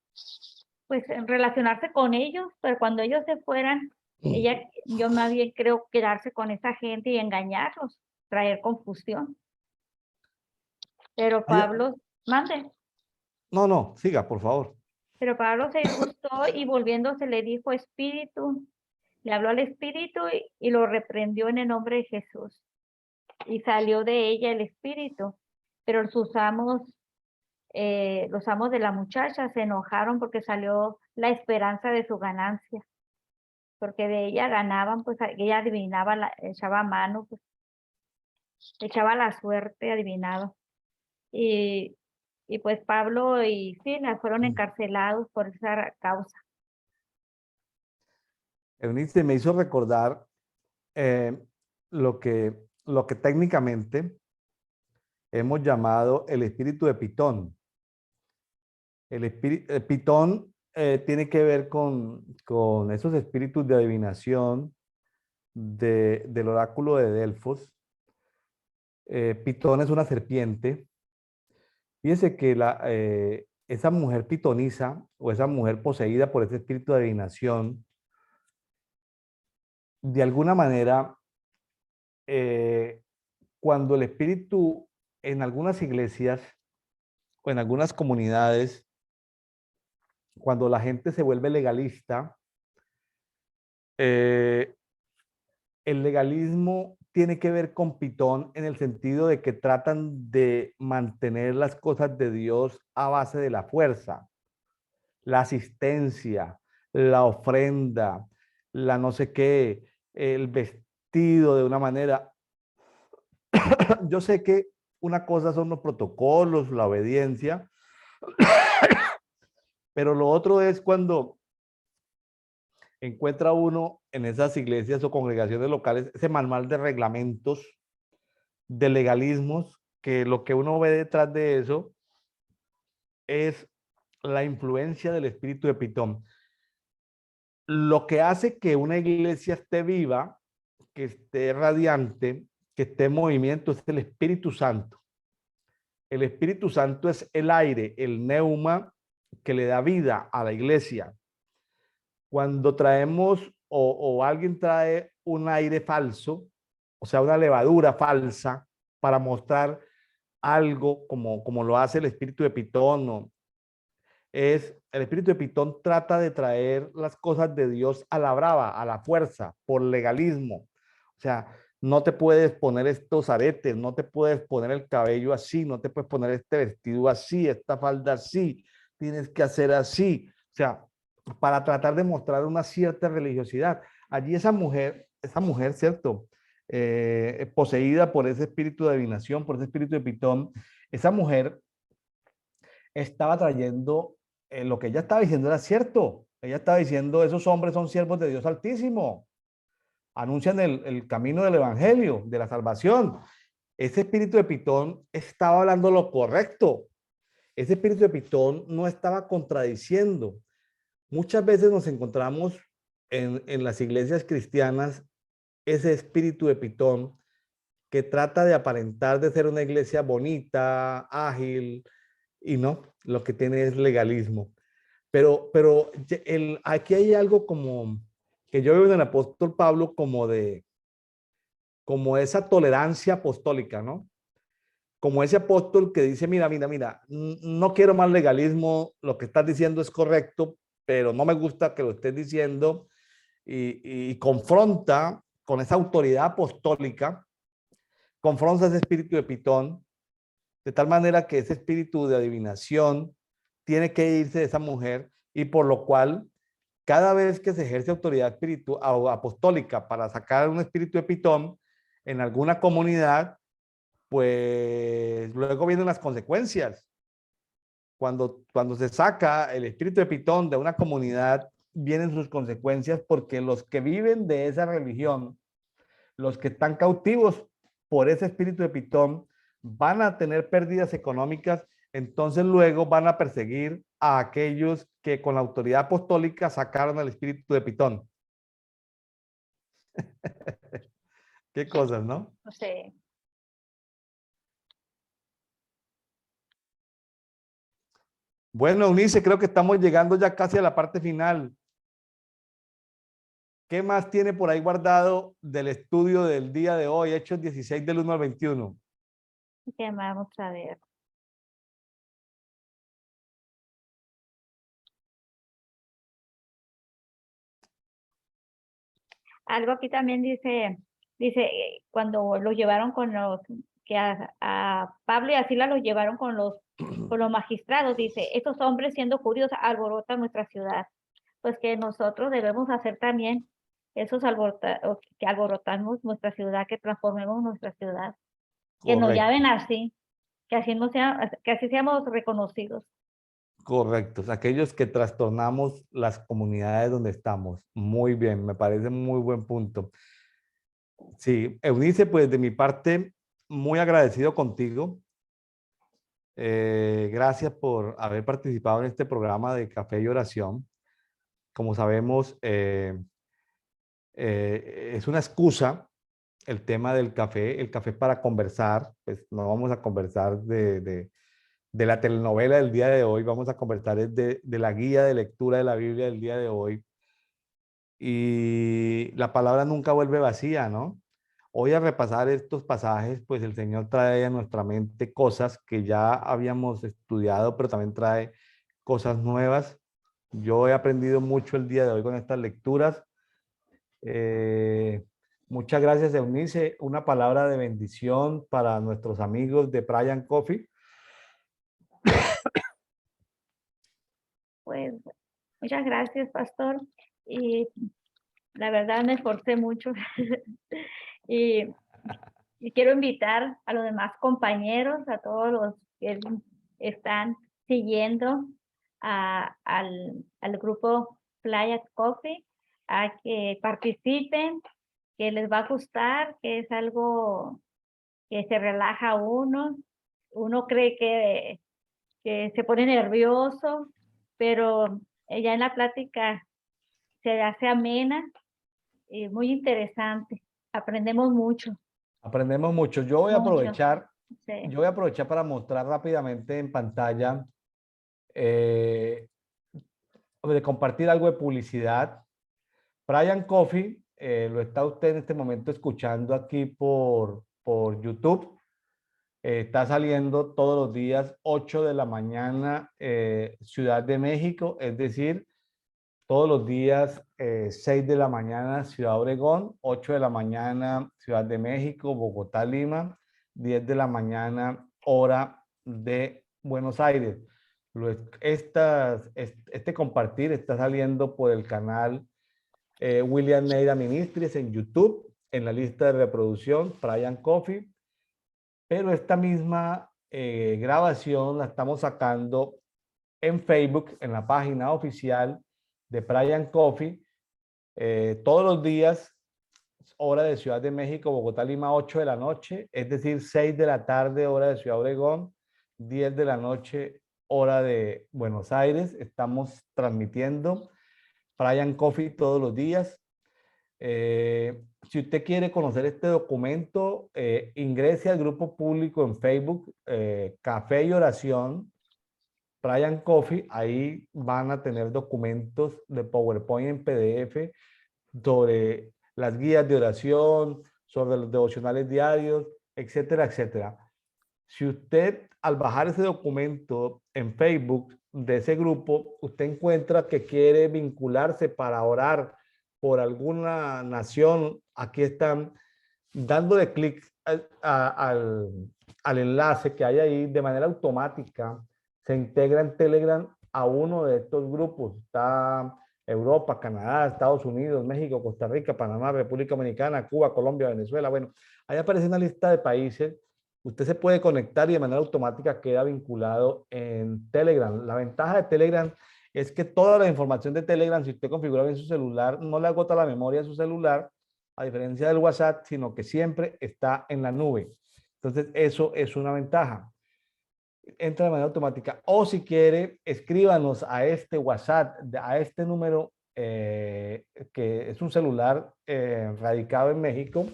pues relacionarse con ellos, pero cuando ellos se fueran, yo más bien creo quedarse con esa gente y engañarlos, traer confusión. Pero Ay, Pablo, mande, no, no, siga, por favor. pero Pablo se disgustó y volviéndose le dijo espíritu, le habló al espíritu y lo reprendió en el nombre de Jesús. Y salió de ella el espíritu, pero los amos de la muchacha se enojaron porque salió la esperanza de su ganancia, porque de ella ganaban, pues ella adivinaba, echaba mano, pues echaba la suerte, adivinaba. Y, y pues Pablo y Silas fueron encarcelados por esa causa. Eunice me hizo recordar eh, lo que técnicamente hemos llamado el espíritu de Pitón. El espíritu, Pitón tiene que ver con esos espíritus de adivinación del oráculo de Delfos. Pitón es una serpiente. Fíjese que esa mujer pitonisa o esa mujer poseída por ese espíritu de adivinación, de alguna manera, eh, cuando el espíritu en algunas iglesias o en algunas comunidades, cuando la gente se vuelve legalista, eh, el legalismo tiene que ver con Pitón en el sentido de que tratan de mantener las cosas de Dios a base de la fuerza, la asistencia, la ofrenda, la no sé qué, el vestido de una manera. Yo sé que una cosa son los protocolos, la obediencia, pero lo otro es cuando encuentra uno en esas iglesias o congregaciones locales ese manual de reglamentos, de legalismos, que lo que uno ve detrás de eso es la influencia del espíritu de Pitón. Lo que hace que una iglesia esté viva, que esté radiante, que esté en movimiento, es el Espíritu Santo. El Espíritu Santo es el aire, el neuma que le da vida a la iglesia. Cuando traemos o alguien trae un aire falso, o sea, una levadura falsa para mostrar algo como lo hace el espíritu de Pitón, ¿no? El espíritu de Pitón trata de traer las cosas de Dios a la brava, a la fuerza, por legalismo. O sea, no te puedes poner estos aretes, no te puedes poner el cabello así, no te puedes poner este vestido así, esta falda así, tienes que hacer así. O sea, para tratar de mostrar una cierta religiosidad. Allí esa mujer, ¿cierto? Poseída por ese espíritu de adivinación, por ese espíritu de Pitón, esa mujer estaba trayendo lo que ella estaba diciendo era cierto. Ella estaba diciendo, esos hombres son siervos de Dios Altísimo. Anuncian el camino del evangelio, de la salvación. Ese espíritu de Pitón estaba hablando lo correcto. Ese espíritu de Pitón no estaba contradiciendo. Muchas veces nos encontramos en las iglesias cristianas ese espíritu de Pitón que trata de aparentar de ser una iglesia bonita, ágil, y no, lo que tiene es legalismo. Pero aquí hay algo como que yo veo en el apóstol Pablo como esa tolerancia apostólica, ¿no? Como ese apóstol que dice, mira, no quiero más legalismo, lo que estás diciendo es correcto, pero no me gusta que lo estés diciendo y confronta con esa autoridad apostólica, confronta ese espíritu de Pitón, de tal manera que ese espíritu de adivinación tiene que irse de esa mujer y por lo cual cada vez que se ejerce autoridad espiritual o apostólica para sacar un espíritu de Pitón en alguna comunidad, pues luego vienen las consecuencias. Cuando se saca el espíritu de Pitón de una comunidad, vienen sus consecuencias porque los que viven de esa religión, los que están cautivos por ese espíritu de Pitón, van a tener pérdidas económicas, entonces luego van a perseguir a aquellos que con la autoridad apostólica sacaron el espíritu de Pitón. Qué cosas, ¿no? Sí. Bueno, Eunice, creo que estamos llegando ya casi a la parte final. ¿Qué más tiene por ahí guardado del estudio del día de hoy, Hechos 16 del 1 al 21? ¿Qué más? Vamos a ver. Algo aquí también dice, cuando los llevaron con los, que a Pablo y a Silas los llevaron con los magistrados, dice, estos hombres siendo judíos alborotan nuestra ciudad. Pues que nosotros debemos hacer también esos que alborotamos nuestra ciudad, que transformemos nuestra ciudad, que nos llamen Correcto, así, que así, que así seamos reconocidos. correcto. Aquellos que trastornamos las comunidades donde estamos. Muy bien, me parece muy buen punto. Sí, Eunice, pues de mi parte, muy agradecido contigo. Gracias por haber participado en este programa de Café y Oración. Como sabemos, es una excusa el tema del café. El café es para conversar, pues no vamos a conversar de la telenovela del día de hoy, vamos a conversar de la guía de lectura de la Biblia del día de hoy. Y la palabra nunca vuelve vacía, ¿no? Hoy a repasar estos pasajes, pues el Señor trae a nuestra mente cosas que ya habíamos estudiado, pero también trae cosas nuevas. Yo he aprendido mucho el día de hoy con estas lecturas. Eh, Muchas gracias, Eunice. Una palabra de bendición para nuestros amigos de Brian Coffee. Pues Muchas gracias, pastor. Y la verdad me esforcé mucho. y, y quiero invitar a los demás compañeros, a todos los que están siguiendo al grupo Playa Coffee, a que participen, que les va a gustar, que es algo que se relaja a uno. Uno cree que se pone nervioso, pero ya en la plática se hace amena y muy interesante. Aprendemos mucho, Aprendemos mucho. mucho. Sí. Yo voy a aprovechar para mostrar rápidamente en pantalla, eh, de compartir algo de publicidad. Brian Coffee, lo está usted en este momento escuchando aquí por YouTube. Está saliendo todos los días 8 de la mañana, Ciudad de México, es decir, todos los días 6 de la mañana Ciudad Obregón, 8 de la mañana Ciudad de México, Bogotá, Lima, 10 de la mañana hora de Buenos Aires. Este compartir está saliendo por el canal William Neira Ministries en YouTube, en la lista de reproducción, Brian Coffee, pero esta misma grabación la estamos sacando en Facebook, en la página oficial de Brian Coffee, todos los días, hora de Ciudad de México, Bogotá, Lima, 8 de la noche, es decir, 6 de la tarde, hora de Ciudad Obregón, 10 de la noche, hora de Buenos Aires. Estamos transmitiendo Brian Coffee todos los días. Si usted quiere conocer este documento, ingrese al grupo público en Facebook, Café y Oración, Brian Coffee. Ahí van a tener documentos de PowerPoint en PDF sobre las guías de oración, sobre los devocionales diarios, etcétera, etcétera. Si usted, al bajar ese documento en Facebook de ese grupo, usted encuentra que quiere vincularse para orar por alguna nación, aquí están dándole clic al enlace que hay ahí de manera automática, se integra en Telegram a uno de estos grupos. Está Europa, Canadá, Estados Unidos, México, Costa Rica, Panamá, República Dominicana, Cuba, Colombia, Venezuela. Bueno, ahí aparece una lista de países. Usted se puede conectar y de manera automática queda vinculado en Telegram. La ventaja de Telegram es que toda la información de Telegram, si usted configura bien su celular, no le agota la memoria de su celular, a diferencia del WhatsApp, sino que siempre está en la nube. Entonces, eso es una ventaja. Entra de manera automática. O si quiere, escríbanos a este WhatsApp, a este número, que es un celular radicado en México,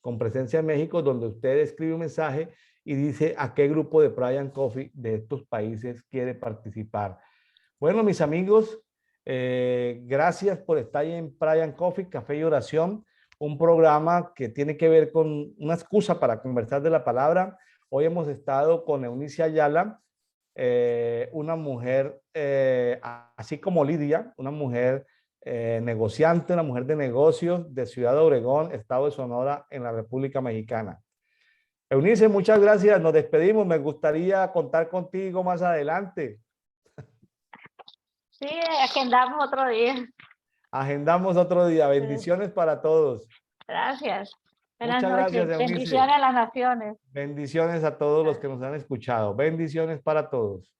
con presencia en México, donde usted escribe un mensaje y dice a qué grupo de Brian Coffee de estos países quiere participar. Bueno, mis amigos, gracias por estar ahí en Brian Coffee, Café y Oración, un programa que tiene que ver con una excusa para conversar de la palabra. Hoy hemos estado con Eunice Ayala, una mujer, así como Lidia, una mujer negociante, una mujer de negocios de Ciudad de Obregón, Estado de Sonora, en la República Mexicana. Eunice, muchas gracias. Nos despedimos. Me gustaría contar contigo más adelante. Sí, agendamos otro día. Agendamos otro día. Bendiciones para todos. Gracias. Buenas Muchas gracias, noches. Eunice. Bendiciones a las naciones. Bendiciones a todos los que nos han escuchado. Bendiciones para todos.